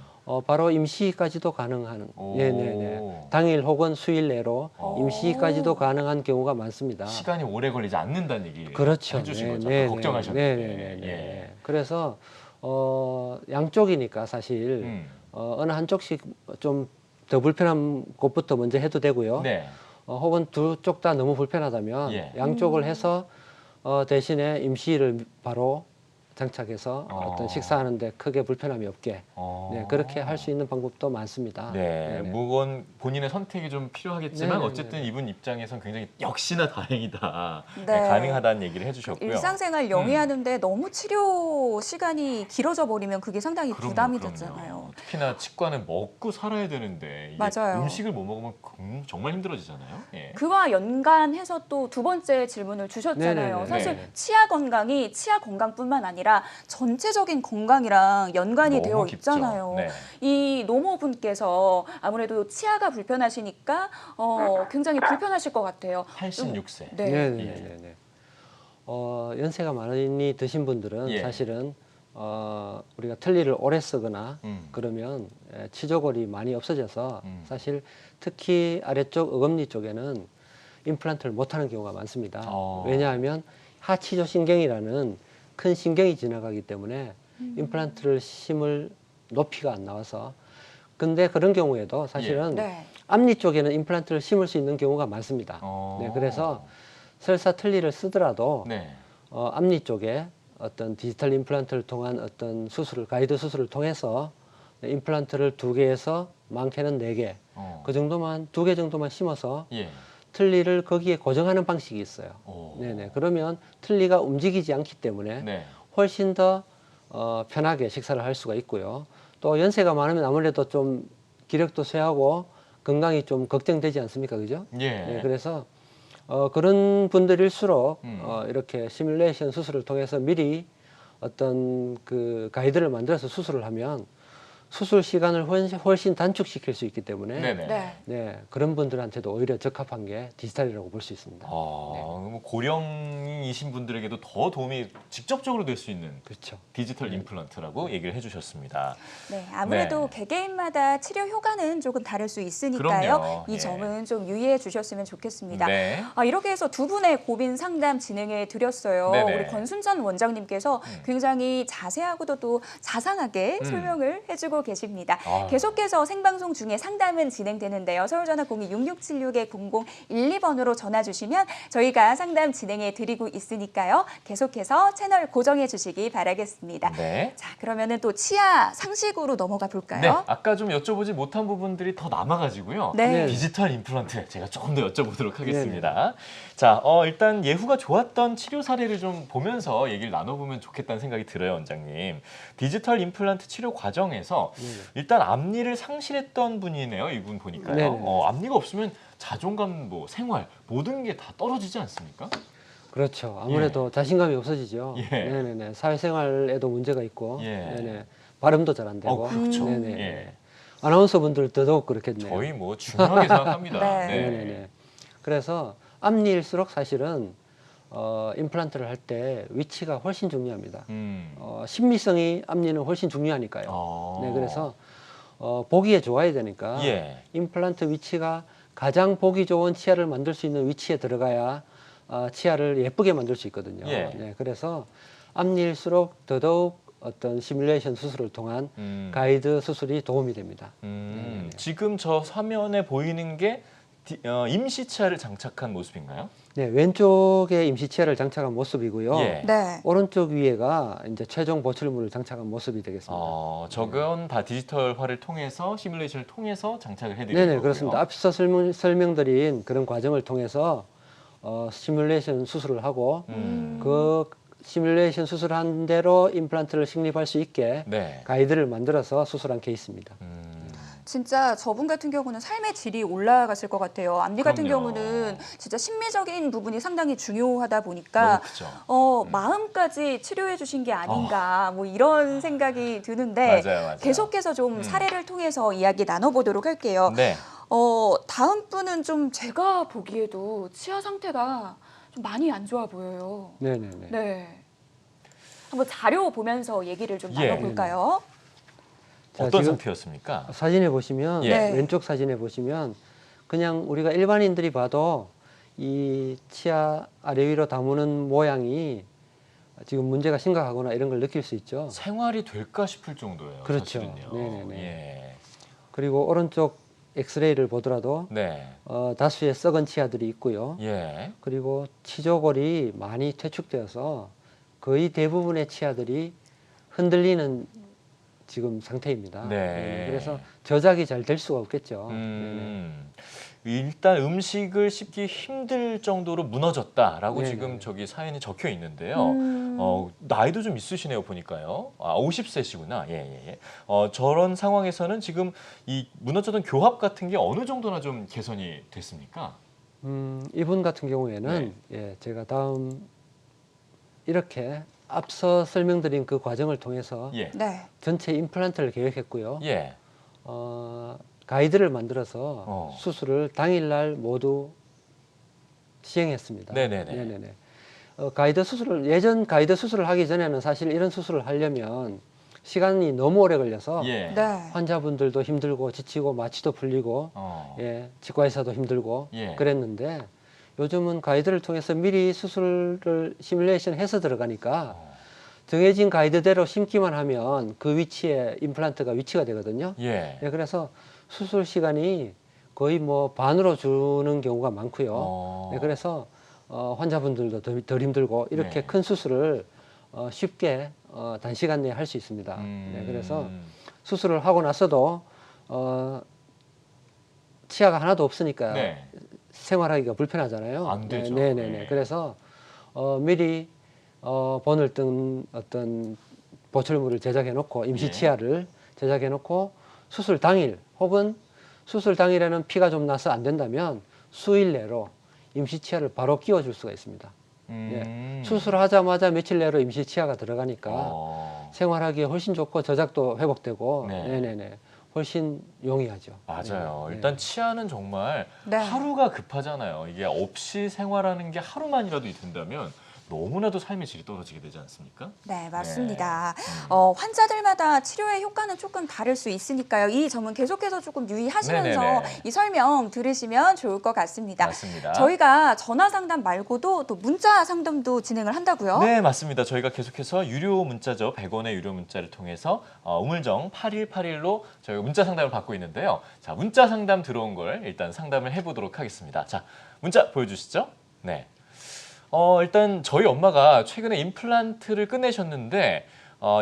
바로 임시까지도 가능한 네네네 당일 혹은 수일 내로 임시까지도 가능한 경우가 많습니다. 시간이 오래 걸리지 않는다는 얘기 그렇죠. 해주신 거죠. 네네. 걱정하셨는데. 네네네. 예. 그래서 양쪽이니까 사실 어느 한쪽씩 좀 더 불편한 곳부터 먼저 해도 되고요. 네. 혹은 두 쪽 다 너무 불편하다면 예. 양쪽을 해서 대신에 임시를 바로 장착해서 어떤 식사하는데 크게 불편함이 없게 네, 그렇게 할 수 있는 방법도 많습니다. 네, 네네. 물론 본인의 선택이 좀 필요하겠지만 네네네. 어쨌든 이분 입장에선 굉장히 역시나 다행이다. 네. 네, 가능하다는 얘기를 해주셨고요. 일상생활 영위하는데 너무 치료 시간이 길어져 버리면 그게 상당히 그럼요, 부담이 그럼요. 되잖아요. 특히나 치과는 먹고 살아야 되는데 이게 맞아요. 음식을 못 먹으면 정말 힘들어지잖아요. 예. 그와 연관해서 또 두 번째 질문을 주셨잖아요. 네네네. 사실 네. 치아 건강이 치아 건강뿐만 아니라 전체적인 건강이랑 연관이 너무 되어 깊죠. 있잖아요. 네. 이 노모분께서 아무래도 치아가 불편하시니까 굉장히 불편하실 것 같아요. 86세. 네. 네네네. 연세가 많이 드신 분들은 예. 사실은 우리가 틀니를 오래 쓰거나 그러면 치조골이 많이 없어져서 사실 특히 아래쪽 어금니 쪽에는 임플란트를 못하는 경우가 많습니다. 왜냐하면 하치조 신경이라는 큰 신경이 지나가기 때문에 임플란트를 심을 높이가 안 나와서 근데 그런 경우에도 사실은 네. 앞니 쪽에는 임플란트를 심을 수 있는 경우가 많습니다. 네, 그래서 설사 틀니를 쓰더라도 네. 앞니 쪽에 어떤 디지털 임플란트를 통한 어떤 수술을 가이드 수술을 통해서 임플란트를 2개에서 많게는 4개 그 정도만 2개 정도만 심어서 예. 틀니를 거기에 고정하는 방식이 있어요. 오. 네네. 그러면 틀니가 움직이지 않기 때문에 네. 훨씬 더 편하게 식사를 할 수가 있고요. 또 연세가 많으면 아무래도 좀 기력도 쇠하고 건강이 좀 걱정되지 않습니까, 그죠? 예. 네, 그래서 그런 분들일수록 음. 이렇게 시뮬레이션 수술을 통해서 미리 어떤 그 가이드를 만들어서 수술을 하면 수술 시간을 훨씬 단축시킬 수 있기 때문에 네네. 네. 네, 그런 분들한테도 오히려 적합한 게 디지털이라고 볼 수 있습니다. 뭐 고령이신 분들에게도 더 도움이 직접적으로 될 수 있는 그렇죠. 디지털 임플란트라고 얘기를 해주셨습니다. 네, 아무래도 네. 개개인마다 치료 효과는 조금 다를 수 있으니까요. 그럼요. 이 예. 점은 좀 유의해 주셨으면 좋겠습니다. 네. 이렇게 해서 두 분의 고민 상담 진행해 드렸어요. 네네. 우리 권순전 원장님께서 굉장히 자세하고도 또 자상하게 설명을 해주고 계십니다. 아. 계속해서 생방송 중에 상담은 진행되는데요. 서울전화 02-6676-0012번으로 전화 주시면 저희가 상담 진행해 드리고 있으니까요. 계속해서 채널 고정해 주시기 바라겠습니다. 네. 자, 그러면은 또 치아 상식으로 넘어가 네, 볼까요? 아까 좀 여쭤보지 못한 부분들이 더 남아가지고요. 네. 디지털 임플란트 제가 조금 더 여쭤보도록 하겠습니다. 자, 일단 예후가 좋았던 치료 사례를 좀 보면서 얘기를 나눠보면 좋겠다는 생각이 들어요, 원장님. 디지털 임플란트 치료 과정에서 일단 앞니를 상실했던 분이네요, 이분 보니까요. 네네. 앞니가 없으면 자존감, 뭐 생활 모든 게 다 떨어지지 않습니까? 그렇죠. 아무래도 자신감이 없어지죠. 예. 네네네. 사회생활에도 문제가 있고, 예. 네네. 발음도 잘 안 되고, 그렇죠. 네네. 예. 아나운서 분들 더더욱 그렇겠네요. 저희 뭐 중요하게 생각합니다. 네. 네네네. 그래서 앞니일수록 사실은 임플란트를 할 때 위치가 훨씬 중요합니다. 신미성이 앞니는 훨씬 중요하니까요. 네, 그래서 보기에 좋아야 되니까 예. 임플란트 위치가 가장 보기 좋은 치아를 만들 수 있는 위치에 들어가야 치아를 예쁘게 만들 수 있거든요. 예. 네, 그래서 앞니일수록 더더욱 어떤 시뮬레이션 수술을 통한 가이드 수술이 도움이 됩니다. 지금 저 화면에 보이는 게 임시 치아를 장착한 모습인가요? 네, 왼쪽에 임시 치아를 장착한 모습이고요. 예. 네. 오른쪽 위에가 이제 최종 보철물을 장착한 모습이 되겠습니다. 저건 다 디지털화를 통해서 시뮬레이션을 통해서 장착을 해드리는 네네, 거고요. 그렇습니다. 앞서 설명드린 그런 과정을 통해서 시뮬레이션 수술을 하고 그 시뮬레이션 수술한 대로 임플란트를 식립할 수 있게 네. 가이드를 만들어서 수술한 케이스입니다. 진짜 저분 같은 경우는 삶의 질이 올라갔을 것 같아요. 앞니 같은 그럼요. 경우는 진짜 심미적인 부분이 상당히 중요하다 보니까 너무 크죠. 마음까지 치료해 주신 게 아닌가 뭐 이런 생각이 드는데 맞아요. 계속해서 좀 사례를 통해서 이야기 나눠보도록 할게요. 네. 다음 분은 좀 제가 보기에도 치아 상태가 좀 많이 안 좋아 보여요. 네네네. 네. 한번 자료 보면서 얘기를 좀 예. 나눠볼까요? 자, 어떤 지금 상태였습니까? 사진에 보시면 예. 네. 왼쪽 사진에 보시면 그냥 우리가 일반인들이 봐도 이 치아 아래 위로 다무는 모양이 지금 문제가 심각하거나 이런 걸 느낄 수 있죠. 생활이 될까 싶을 정도예요. 그렇죠. 사실은요. 네네네. 예. 그리고 오른쪽 엑스레이를 보더라도 네. 다수의 썩은 치아들이 있고요. 예. 그리고 치조골이 많이 퇴축되어서 거의 대부분의 치아들이 흔들리는 지금 상태입니다. 네. 그래서 저작이 잘 될 수가 없겠죠. 네네. 일단 음식을 씹기 힘들 정도로 무너졌다라고 네네. 지금 저기 사연이 적혀 있는데요. 나이도 좀 있으시네요 보니까요. 50세시구나. 예. 저런 상황에서는 지금 이 무너졌던 교합 같은 게 어느 정도나 좀 개선이 됐습니까? 이분 같은 경우에는 예, 제가 다음 이렇게 앞서 설명드린 그 과정을 통해서 예. 네. 전체 임플란트를 계획했고요. 예. 가이드를 만들어서 수술을 당일날 모두 시행했습니다. 네네네. 가이드 수술을 예전 가이드 수술을 하기 전에는 사실 이런 수술을 하려면 시간이 너무 오래 걸려서 예. 네. 환자분들도 힘들고 지치고 마취도 풀리고 예, 치과 의사도 힘들고 예. 그랬는데 요즘은 가이드를 통해서 미리 수술을 시뮬레이션 해서 들어가니까 정해진 가이드대로 심기만 하면 그 위치에 임플란트가 위치가 되거든요. 예. 네, 그래서 수술 시간이 거의 뭐 반으로 주는 경우가 많고요. 네, 그래서 환자분들도 덜 힘들고 이렇게 네. 큰 수술을 쉽게 단시간 내에 할 수 있습니다. 네, 그래서 수술을 하고 나서도 치아가 하나도 없으니까 네. 생활하기가 불편하잖아요. 안 되죠. 네네네. 네. 그래서 미리 본을 뜬 어떤 보철물을 제작해 놓고 임시 예. 치아를 제작해 놓고 수술 당일 혹은 수술 당일에는 피가 좀 나서 안 된다면 수일 내로 임시 치아를 바로 끼워줄 수가 있습니다. 수술하자마자 며칠 내로 임시 치아가 들어가니까 생활하기에 훨씬 좋고 저작도 회복되고 네. 네네네 훨씬 용이하죠. 맞아요. 네. 일단 치아는 정말 네. 하루가 급하잖아요. 이게 없이 생활하는 게 하루만이라도 된다면 너무나도 삶의 질이 떨어지게 되지 않습니까? 네, 맞습니다. 네. 환자들마다 치료의 효과는 조금 다를 수 있으니까요. 이 점은 계속해서 조금 유의하시면서 네네네. 이 설명 들으시면 좋을 것 같습니다. 맞습니다. 저희가 전화 상담 말고도 또 문자 상담도 진행을 한다고요? 네, 맞습니다. 저희가 계속해서 유료 문자죠. 100원의 유료 문자를 통해서 우물정 8181로 저희가 문자 상담을 받고 있는데요. 자, 문자 상담 들어온 걸 일단 상담을 해보도록 하겠습니다. 자, 문자 보여주시죠. 네. 일단 저희 엄마가 최근에 임플란트를 끝내셨는데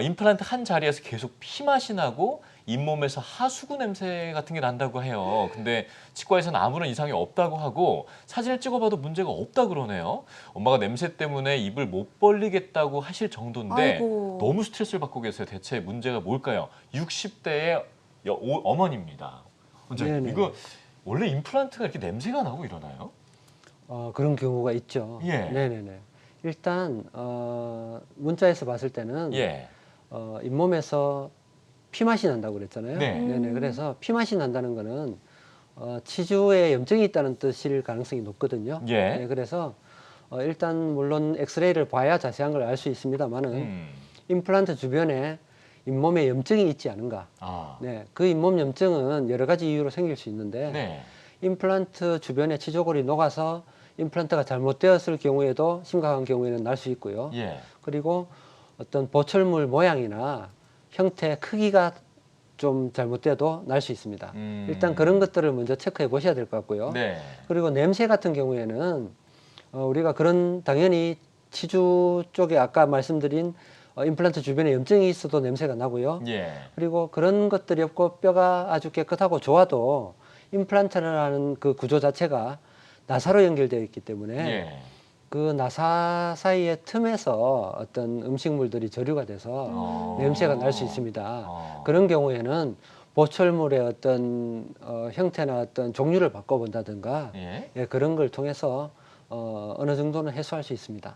임플란트 한 자리에서 계속 피맛이 나고 잇몸에서 하수구 냄새 같은 게 난다고 해요. 근데 치과에서는 아무런 이상이 없다고 하고 사진을 찍어봐도 문제가 없다 그러네요. 엄마가 냄새 때문에 입을 못 벌리겠다고 하실 정도인데 아이고. 너무 스트레스를 받고 계세요. 대체 문제가 뭘까요? 60대의 어머니입니다. 원장님, 네네. 이거 원래 임플란트가 이렇게 냄새가 나고 이러나요? 그런 경우가 있죠. 예. 네네네. 일단 문자에서 봤을 때는 예. 잇몸에서 피맛이 난다고 그랬잖아요. 네. 네네. 그래서 피맛이 난다는 거는 치주에 염증이 있다는 뜻일 가능성이 높거든요. 예. 네, 그래서 일단 물론 엑스레이를 봐야 자세한 걸 알 수 있습니다만은 임플란트 주변에 잇몸에 염증이 있지 않은가. 아. 네, 그 잇몸 염증은 여러 가지 이유로 생길 수 있는데 네. 임플란트 주변에 치조골이 녹아서 임플란트가 잘못되었을 경우에도 심각한 경우에는 날 수 있고요. 예. 그리고 어떤 보철물 모양이나 형태, 크기가 좀 잘못돼도 날 수 있습니다. 일단 그런 것들을 먼저 체크해 보셔야 될 것 같고요. 네. 그리고 냄새 같은 경우에는 우리가 그런 당연히 치주 쪽에 아까 말씀드린 임플란트 주변에 염증이 있어도 냄새가 나고요. 예. 그리고 그런 것들이 없고 뼈가 아주 깨끗하고 좋아도 임플란트라는 그 구조 자체가 나사로 연결되어 있기 때문에 예. 그 나사 사이의 틈에서 어떤 음식물들이 저류가 돼서 냄새가 날 수 있습니다. 그런 경우에는 보철물의 어떤 형태나 어떤 종류를 바꿔본다든가 예. 예, 그런 걸 통해서 어느 정도는 해소할 수 있습니다.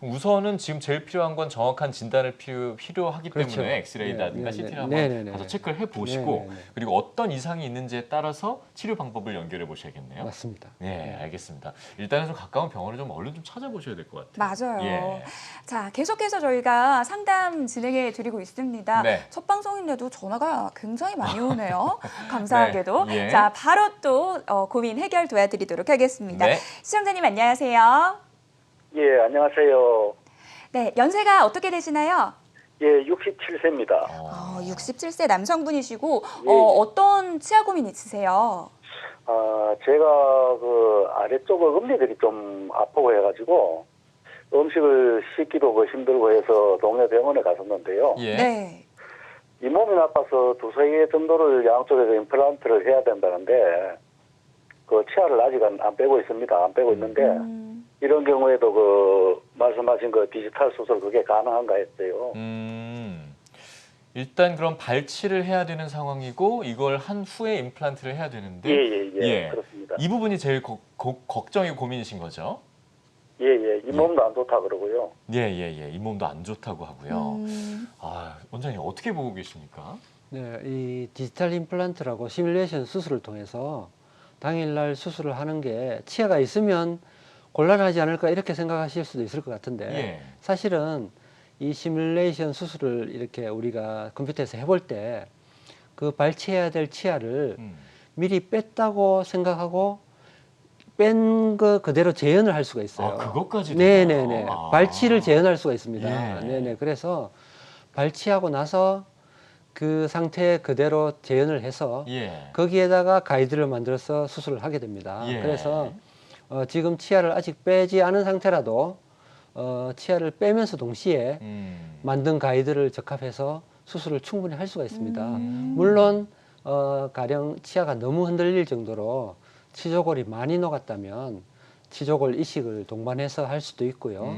우선은 지금 제일 필요한 건 정확한 진단을 필요하기 그렇죠. 때문에 엑스레이라든가 네, 네, CT를 네. 한번 네, 네, 네. 가서 체크를 해보시고 네, 네, 네. 그리고 어떤 이상이 있는지에 따라서 치료 방법을 연결해 보셔야겠네요. 맞습니다. 네, 알겠습니다. 일단은 좀 가까운 병원을 좀 얼른 좀 찾아보셔야 될 것 같아요. 맞아요. 예. 자, 계속해서 저희가 상담 진행해 드리고 있습니다. 네. 첫 방송인데도 전화가 굉장히 많이 오네요. 감사하게도. 네, 예. 자, 바로 또 고민 해결 도와드리도록 하겠습니다. 네. 시청자님 안녕하세요. 예, 안녕하세요. 네, 연세가 어떻게 되시나요? 예, 67세입니다. 67세 남성분이시고 예. 어떤 치아 고민 있으세요? 제가 그 아래쪽을 음리들이 좀 아프고 해가지고 음식을 씻기도 힘들고 해서 동네 병원에 갔었는데요. 예. 네. 잇몸이 나빠서 두세 개 정도를 양쪽에서 임플란트를 해야 된다는데 그 치아를 아직 안 빼고 있습니다. 안 빼고 있는데 이런 경우에도 그 말씀하신 그 디지털 수술 그게 가능한가 했어요. 일단 그럼 발치를 해야 되는 상황이고 이걸 한 후에 임플란트를 해야 되는데 예, 그렇습니다. 이 부분이 제일 걱정이고 고민이신 거죠? 예, 잇몸도 안 좋다 그러고요. 예. 잇몸도 안 좋다고 하고요. 원장님 어떻게 보고 계십니까? 네, 이 디지털 임플란트라고 시뮬레이션 수술을 통해서 당일날 수술을 하는 게 치아가 있으면 곤란하지 않을까 이렇게 생각하실 수도 있을 것 같은데 예. 사실은 이 시뮬레이션 수술을 이렇게 우리가 컴퓨터에서 해볼 때 그 발치해야 될 치아를 미리 뺐다고 생각하고 뺀 거 그대로 재현을 할 수가 있어요. 아, 그것까지도 네네네. 돼요? 아. 발치를 재현할 수가 있습니다. 예. 네네. 그래서 발치하고 나서 그 상태 그대로 재현을 해서 예. 거기에다가 가이드를 만들어서 수술을 하게 됩니다. 예. 그래서 지금 치아를 아직 빼지 않은 상태라도 치아를 빼면서 동시에 만든 가이드를 적합해서 수술을 충분히 할 수가 있습니다. 물론 가령 치아가 너무 흔들릴 정도로 치조골이 많이 녹았다면 치조골 이식을 동반해서 할 수도 있고요.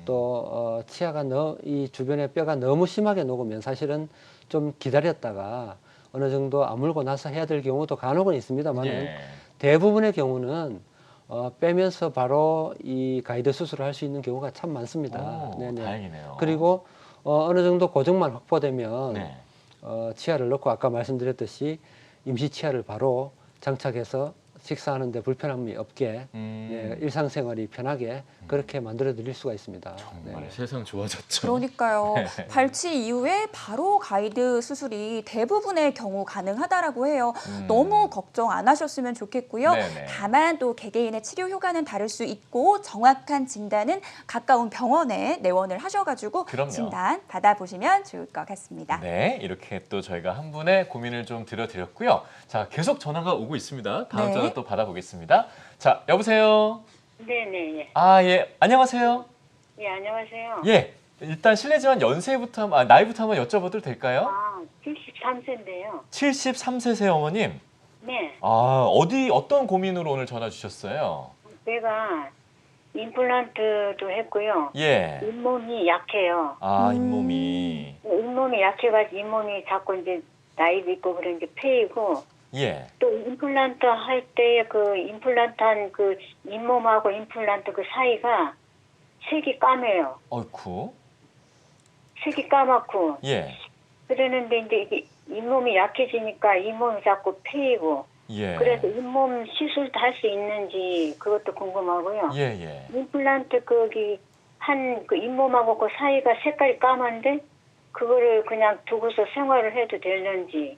또 치아가 이 주변에 뼈가 너무 심하게 녹으면 사실은 좀 기다렸다가 어느 정도 아물고 나서 해야 될 경우도 간혹은 있습니다만 예. 대부분의 경우는 빼면서 바로 이 가이드 수술을 할 수 있는 경우가 참 많습니다. 오, 다행이네요. 그리고 어느 정도 고정만 확보되면 네. 치아를 넣고 아까 말씀드렸듯이 임시 치아를 바로 장착해서 식사하는데 불편함이 없게 일상생활이 편하게 그렇게 만들어 드릴 수가 있습니다. 정말 네. 세상 좋아졌죠. 그러니까요. 발치 이후에 바로 가이드 수술이 대부분의 경우 가능하다라고 해요. 너무 걱정 안 하셨으면 좋겠고요. 네네. 다만 또 개개인의 치료 효과는 다를 수 있고 정확한 진단은 가까운 병원에 내원을 하셔가지고 그럼요. 진단 받아보시면 좋을 것 같습니다. 네, 이렇게 또 저희가 한 분의 고민을 좀 들어드렸고요. 자, 계속 전화가 오고 있습니다. 다음 네. 전화 또 받아보겠습니다. 자, 여보세요. 네네. 예. 아, 예, 안녕하세요. 예, 안녕하세요. 예, 일단 실례지만 연세부터, 나이부터 한번 여쭤봐도 될까요? 아, 73세인데요. 73세세요, 어머님. 네. 아, 어떤 고민으로 오늘 전화 주셨어요? 내가 임플란트도 했고요. 예. 잇몸이 약해요. 아, 잇몸이. 잇몸이 약해가지고 잇몸이 자꾸 이제 나이도 있고 그러니까 패이고 예. 또 임플란트 할 때 그 임플란트 한 그 잇몸하고 임플란트 그 사이가 색이 까매요. 어이쿠. 색이 까맣고 예. 그러는데 이제 이게 잇몸이 약해지니까 잇몸이 자꾸 패이고 예. 그래서 잇몸 시술도 할 수 있는지 그것도 궁금하고요. 예, 예. 임플란트 거기 한 그 잇몸하고 그 사이가 색깔이 까만데 그거를 그냥 두고서 생활을 해도 되는지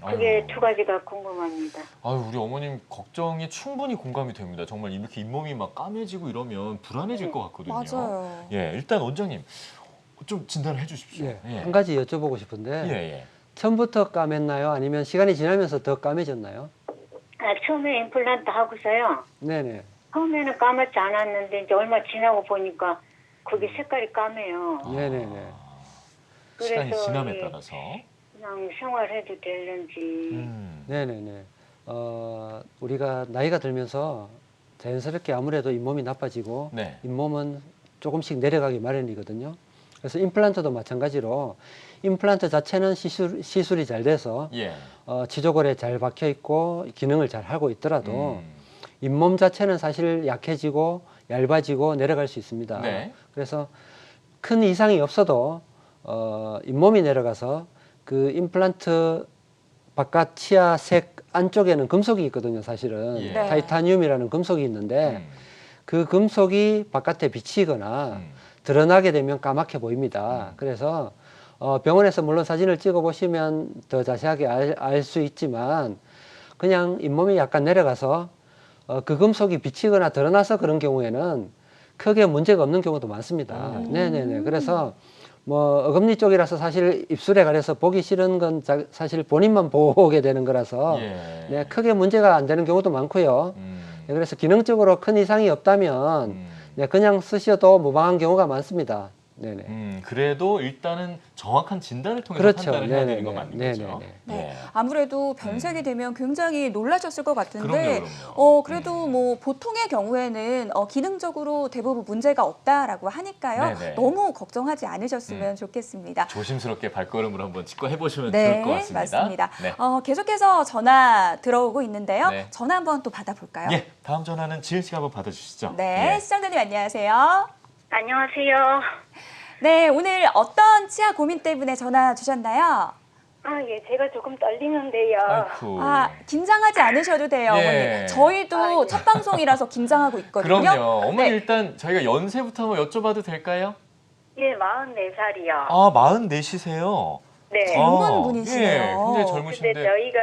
그게 아유. 두 가지가 궁금합니다. 아유, 우리 어머님 걱정이 충분히 공감이 됩니다. 정말 이렇게 잇몸이 막 까매지고 이러면 불안해질 것 같거든요. 맞아요. 예, 일단 원장님 좀 진단을 해주십시오. 예. 예. 한 가지 여쭤보고 싶은데 예, 예. 처음부터 까맸나요? 아니면 시간이 지나면서 더 까매졌나요? 아, 처음에 임플란트 하고서요. 네네. 처음에는 까맣지 않았는데 이제 얼마 지나고 보니까 그게 색깔이 까매요. 네네네. 시간이 그래서 지남에 예. 따라서. 그냥 생활해도 되는지. 네네네. 우리가 나이가 들면서 자연스럽게 아무래도 잇몸이 나빠지고 네. 잇몸은 조금씩 내려가기 마련이거든요. 그래서 임플란트도 마찬가지로 임플란트 자체는 시술이 잘 돼서 예. 치조골에 잘 박혀 있고 기능을 잘 하고 있더라도 잇몸 자체는 사실 약해지고 얇아지고 내려갈 수 있습니다. 네. 그래서 큰 이상이 없어도 잇몸이 내려가서 그 임플란트 바깥 치아 색 안쪽에는 금속이 있거든요, 사실은. 예. 네. 타이타늄이라는 금속이 있는데 그 금속이 바깥에 비치거나 드러나게 되면 까맣게 보입니다. 그래서 병원에서 물론 사진을 찍어 보시면 더 자세하게 알 수 있지만 그냥 잇몸이 약간 내려가서 그 금속이 비치거나 드러나서 그런 경우에는 크게 문제가 없는 경우도 많습니다. 네네네. 그래서 뭐 어금니 쪽이라서 사실 입술에 가려서 보기 싫은 건 사실 본인만 보게 되는 거라서 예. 네, 크게 문제가 안 되는 경우도 많고요. 네, 그래서 기능적으로 큰 이상이 없다면 네, 그냥 쓰셔도 무방한 경우가 많습니다. 네네. 그래도 일단은 정확한 진단을 통해서 그렇죠. 판단을 해야 되는 네네네. 건 맞는 거죠. 네네네. 네. 예. 아무래도 변색이 되면 굉장히 놀라셨을 것 같은데, 그럼요. 그래도 뭐 보통의 경우에는 기능적으로 대부분 문제가 없다라고 하니까요. 네네. 너무 걱정하지 않으셨으면 좋겠습니다. 조심스럽게 발걸음을 한번 짚고 해보시면 네, 좋을 것 같습니다. 맞습니다. 네. 계속해서 전화 들어오고 있는데요. 네. 전화 한번 또 받아볼까요? 예, 다음 전화는 지은 씨가 한번 받아주시죠. 네, 예. 시청자님 안녕하세요. 안녕하세요. 네, 오늘 어떤 치아 고민 때문에 전화 주셨나요? 아, 예, 제가 조금 떨리는데요. 아이쿠. 긴장하지 않으셔도 돼요, 예. 어머니. 저희도 예. 첫 방송이라서 긴장하고 있거든요. 그럼요. 어머니 네. 일단 저희가 연세부터 한번 여쭤봐도 될까요? 예, 44살이요. 아, 44이세요? 네. 젊은 분이시네요. 예, 굉장히 근데 젊으신데. 저희가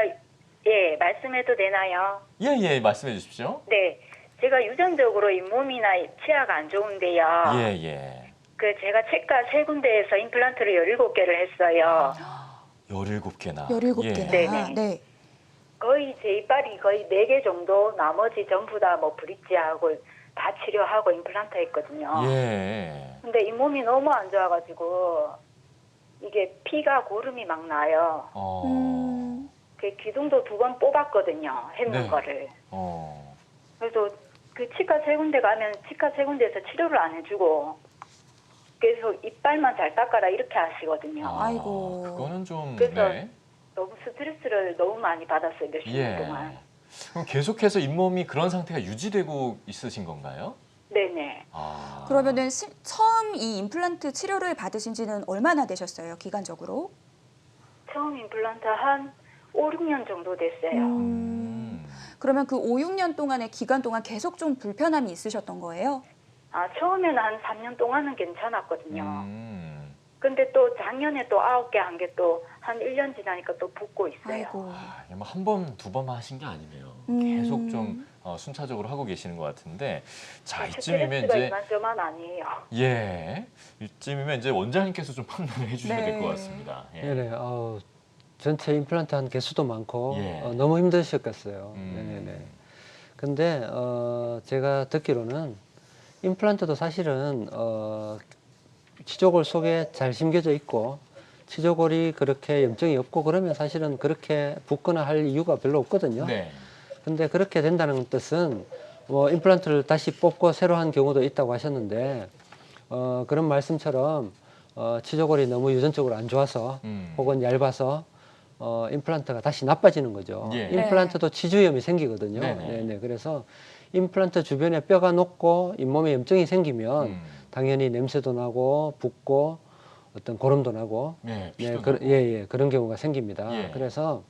예, 말씀해도 되나요? 예, 예, 말씀해 주십시오. 네. 제가 유전적으로 잇몸이나 치아가 안 좋은데요. 예, 예. 제가 치과 3군데에서 임플란트를 17개를 했어요. 17개나. 17개나. 네네. 네. 거의 제 이빨이 거의 4개 정도, 나머지 전부 다 뭐 브릿지하고 다 치료하고 임플란트 했거든요. 예. 근데 잇몸이 너무 안 좋아가지고 이게 피가 고름이 막 나요. 그 기둥도 2번 뽑았거든요. 했는 네. 거를. 어. 그래서 그 치과 3군데 가면 치과 3군데에서 치료를 안 해주고 계속 이빨만 잘 닦아라 이렇게 하시거든요. 아이고. 그거는 좀 그래서 네. 너무 스트레스를 너무 많이 받았어요. 몇십 년 예. 동안. 그럼 계속해서 잇몸이 그런 상태가 유지되고 있으신 건가요? 네네. 아. 그러면은 처음 이 임플란트 치료를 받으신 지는 얼마나 되셨어요? 기간적으로? 처음 임플란트 한 5, 6년 정도 됐어요. 그러면 그 5, 6년 동안의 기간 동안 계속 좀 불편함이 있으셨던 거예요? 처음에는 한 3년 동안은 괜찮았거든요. 음. 근데 또 작년에 또 9개 한 게 또 한 1년 지나니까 또 붓고 있어요. 아이고. 아, 한 번, 두 번만 하신 게 아니네요. 계속 좀 순차적으로 하고 계시는 것 같은데, 자 이쯤이면 스트레스가 이제 이만저만 아니에요. 예, 이쯤이면 이제 원장님께서 좀 판단을 해주셔야 될 것 네. 같습니다. 예. 네네. 전체 임플란트 한 개수도 많고 예. 너무 힘드셨겠어요. 음. 네네네. 근데 제가 듣기로는 임플란트도 사실은 치조골 속에 잘 심겨져 있고 치조골이 그렇게 염증이 없고 그러면 사실은 그렇게 붓거나 할 이유가 별로 없거든요. 네. 근데 그렇게 된다는 뜻은 뭐 임플란트를 다시 뽑고 새로 한 경우도 있다고 하셨는데 그런 말씀처럼 치조골이 너무 유전적으로 안 좋아서 혹은 얇아서 임플란트가 다시 나빠지는 거죠. 예. 임플란트도 치주염이 생기거든요. 네네. 네네. 그래서 임플란트 주변에 뼈가 녹고 잇몸에 염증이 생기면 당연히 냄새도 나고 붓고 어떤 고름도 나고 네, 네, 피도 나고. 예, 그런 경우가 생깁니다. 예. 그래서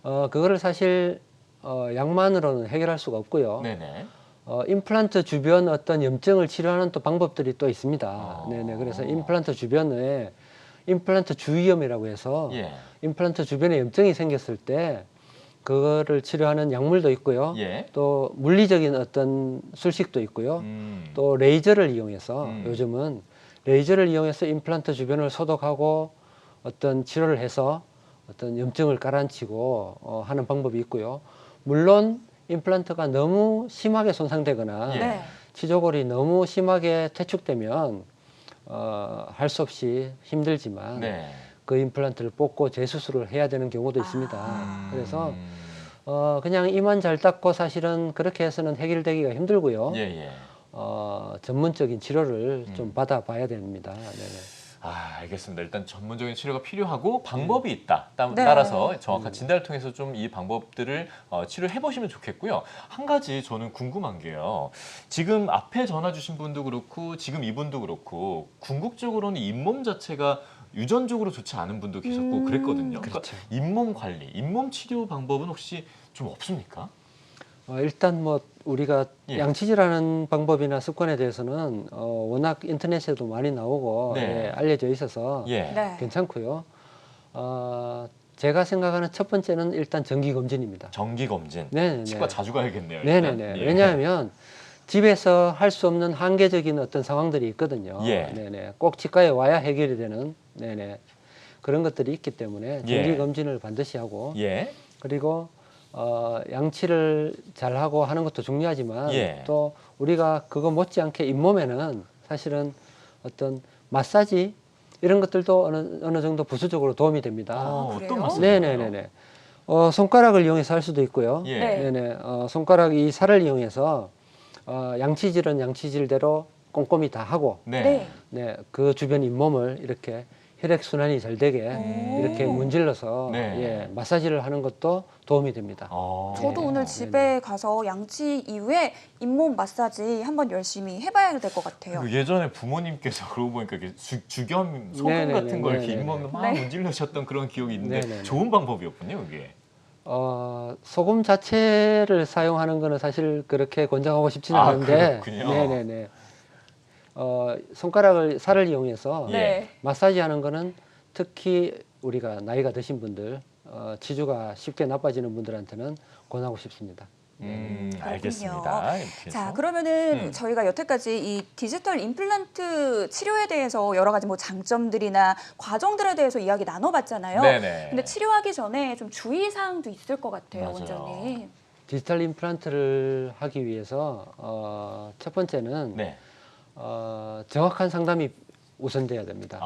그거를 사실 약만으로는 해결할 수가 없고요. 네네. 임플란트 주변 어떤 염증을 치료하는 또 방법들이 또 있습니다. 네네. 그래서 임플란트 주변에 임플란트 주위염이라고 해서 예. 임플란트 주변에 염증이 생겼을 때 그거를 치료하는 약물도 있고요. 예. 또 물리적인 어떤 술식도 있고요. 음. 또 레이저를 이용해서 음. 요즘은 레이저를 이용해서 임플란트 주변을 소독하고 어떤 치료를 해서 어떤 염증을 가라앉히고 하는 방법이 있고요. 물론 임플란트가 너무 심하게 손상되거나 예. 네. 치조골이 너무 심하게 퇴축되면 할 수 없이 힘들지만 네. 그 임플란트를 뽑고 재수술을 해야 되는 경우도 있습니다. 그래서 그냥 이만 잘 닦고 사실은 그렇게 해서는 해결되기가 힘들고요. 예, 예. 전문적인 치료를 좀 받아봐야 됩니다. 네네. 아, 알겠습니다. 일단 전문적인 치료가 필요하고 방법이 있다. 네. 따라서 정확한 진단을 통해서 좀 이 방법들을 치료해 보시면 좋겠고요. 한 가지 저는 궁금한 게요. 지금 앞에 전화 주신 분도 그렇고 지금 이분도 그렇고 궁극적으로는 잇몸 자체가 유전적으로 좋지 않은 분도 계셨고 그랬거든요. 그러니까 잇몸 관리, 잇몸 치료 방법은 혹시 좀 없습니까? 일단 뭐 우리가 예. 양치질하는 방법이나 습관에 대해서는 워낙 인터넷에도 많이 나오고 네. 예, 알려져 있어서 예. 네. 괜찮고요. 제가 생각하는 첫 번째는 일단 정기 검진입니다. 정기 검진. 네네네. 치과 자주 가야겠네요. 일단. 네네네. 예. 왜냐하면 집에서 할 수 없는 한계적인 어떤 상황들이 있거든요. 예. 네네. 꼭 치과에 와야 해결이 되는 네네. 그런 것들이 있기 때문에 정기 예. 검진을 반드시 하고 예. 그리고 양치를 잘 하고 하는 것도 중요하지만 예. 또 우리가 그거 못지않게 잇몸에는 사실은 어떤 마사지 이런 것들도 어느 정도 부수적으로 도움이 됩니다. 그래요? 어떤 말씀이세요? 네네네네. 손가락을 이용해서 할 수도 있고요. 예. 네. 네네. 손가락 이 살을 이용해서 양치질은 양치질대로 꼼꼼히 다 하고 네. 네. 네, 그 주변 잇몸을 이렇게 혈액 순환이 잘 되게 이렇게 문질러서 네. 예, 마사지를 하는 것도 도움이 됩니다. 저도 네. 오늘 집에 가서 양치 이후에 잇몸 마사지 한번 열심히 해봐야 될 것 같아요. 그 예전에 부모님께서 그러고 보니까 이렇게 주겸 소금 네네네, 같은 걸 이렇게 네네네. 잇몸에 막 네. 문질러셨던 그런 기억이 있는데 네네네. 좋은 방법이었군요, 그게. 소금 자체를 사용하는 거는 사실 그렇게 권장하고 싶지는 아, 않은데, 그렇군요. 네네네. 손가락을 살을 이용해서 예. 네. 마사지하는 거는 특히 우리가 나이가 드신 분들 치주가 쉽게 나빠지는 분들한테는 권하고 싶습니다. 알겠습니다. 이렇게 해서. 자, 그러면은 저희가 여태까지 이 디지털 임플란트 치료에 대해서 여러 가지 뭐 장점들이나 과정들에 대해서 이야기 나눠봤잖아요. 네네. 근데 치료하기 전에 좀 주의사항도 있을 것 같아요, 맞아요. 원장님. 디지털 임플란트를 하기 위해서 첫 번째는 네. 정확한 상담이 우선돼야 됩니다.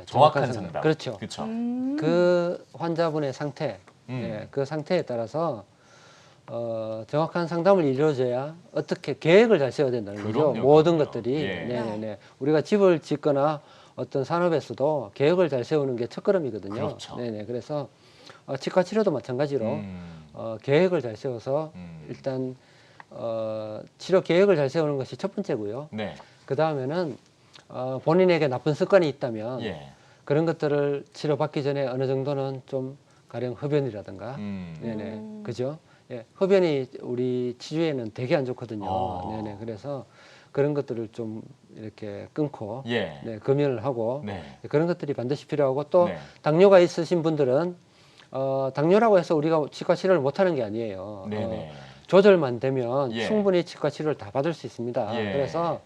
정확한 상담. 그렇죠. 그렇죠. 그 환자분의 상태, 그 상태에 따라서 정확한 상담을 이루어져야 어떻게 계획을 잘 세워야 된다는 거죠. 그럼요, 모든 그럼요. 것들이. 예. 네네네. 우리가 집을 짓거나 어떤 산업에서도 계획을 잘 세우는 게 첫걸음이거든요. 그렇죠. 네네. 그래서 치과 치료도 마찬가지로 계획을 잘 세워서 일단 치료 계획을 잘 세우는 것이 첫 번째고요. 네. 그 다음에는 본인에게 나쁜 습관이 있다면 예. 그런 것들을 치료받기 전에 어느 정도는 좀 가령 흡연이라든가, 네네, 그죠? 예, 흡연이 우리 치주에는 되게 안 좋거든요. 네네, 그래서 그런 것들을 좀 이렇게 끊고, 예. 네, 금연을 하고, 네. 그런 것들이 반드시 필요하고 또 네. 당뇨가 있으신 분들은 당뇨라고 해서 우리가 치과 치료를 못하는 게 아니에요. 네네. 조절만 되면 예. 충분히 치과 치료를 다 받을 수 있습니다. 예. 그래서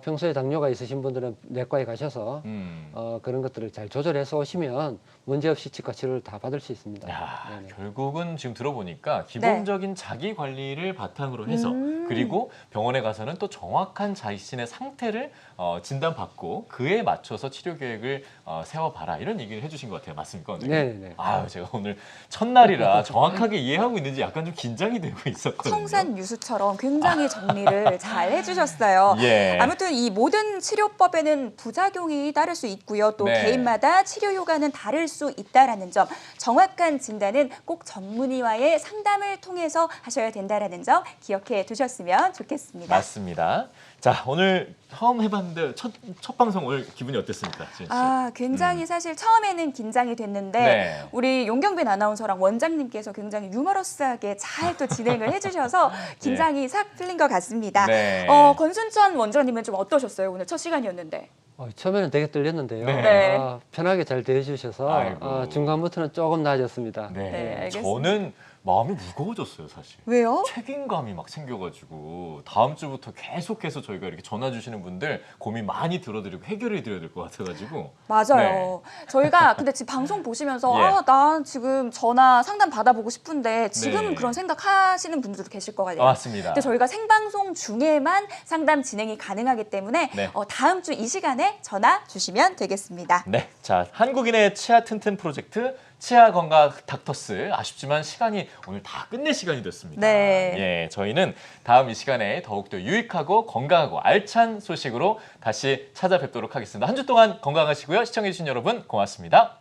평소에 당뇨가 있으신 분들은 내과에 가셔서 그런 것들을 잘 조절해서 오시면 문제없이 치과 치료를 다 받을 수 있습니다. 야, 네네. 결국은 지금 들어보니까 기본적인 자기 관리를 바탕으로 해서 그리고 병원에 가서는 또 정확한 자신의 상태를 진단받고 그에 맞춰서 치료 계획을 세워봐라 이런 얘기를 해주신 것 같아요. 맞습니까? 원장님? 네네. 아유, 제가 오늘 첫날이라 정확하게 이해하고 있는지 약간 좀 긴장이 되고 있었거든요. 청산 유수처럼 굉장히 정리를 잘 해주셨어요. 예. 아무튼 이 모든 치료법에는 부작용이 따를 수 있고요. 또 네. 개인마다 치료 효과는 다를 수 있다라는 점, 정확한 진단은 꼭 전문의와의 상담을 통해서 하셔야 된다라는 점 기억해 두셨으면 좋겠습니다. 맞습니다. 자, 오늘 처음 해봤는데 첫 방송 오늘 기분이 어땠습니까, 지은 씨? 굉장히 사실 처음에는 긴장이 됐는데 네. 우리 용경빈 아나운서랑 원장님께서 굉장히 유머러스하게 잘 또 진행을 해주셔서 긴장이 싹 풀린 것 같습니다. 네. 권순천 원장님은 좀 어떠셨어요? 오늘 첫 시간이었는데. 처음에는 되게 떨렸는데요. 네. 편하게 잘 대해주셔서 아이고. 중간부터는 조금 나아졌습니다. 네. 네, 알겠습니다. 저는 마음이 무거워졌어요, 사실. 왜요? 책임감이 막 생겨가지고 다음 주부터 계속해서 저희가 이렇게 전화 주시는 분들 고민 많이 들어드리고 해결해 드려야 될 것 같아가지고. 맞아요. 저희가 근데 지금 방송 보시면서 예. 난 지금 전화 상담 받아보고 싶은데 지금 네. 그런 생각하시는 분들도 계실 것 같아요. 맞습니다. 근데 저희가 생방송 중에만 상담 진행이 가능하기 때문에 네. 다음 주 이 시간에 전화 주시면 되겠습니다. 네, 자 한국인의 치아 튼튼 프로젝트 치아 건강 닥터스 아쉽지만 시간이 오늘 다 끝낼 시간이 됐습니다. 네. 예, 저희는 다음 이 시간에 더욱더 유익하고 건강하고 알찬 소식으로 다시 찾아뵙도록 하겠습니다. 한 주 동안 건강하시고요. 시청해주신 여러분 고맙습니다.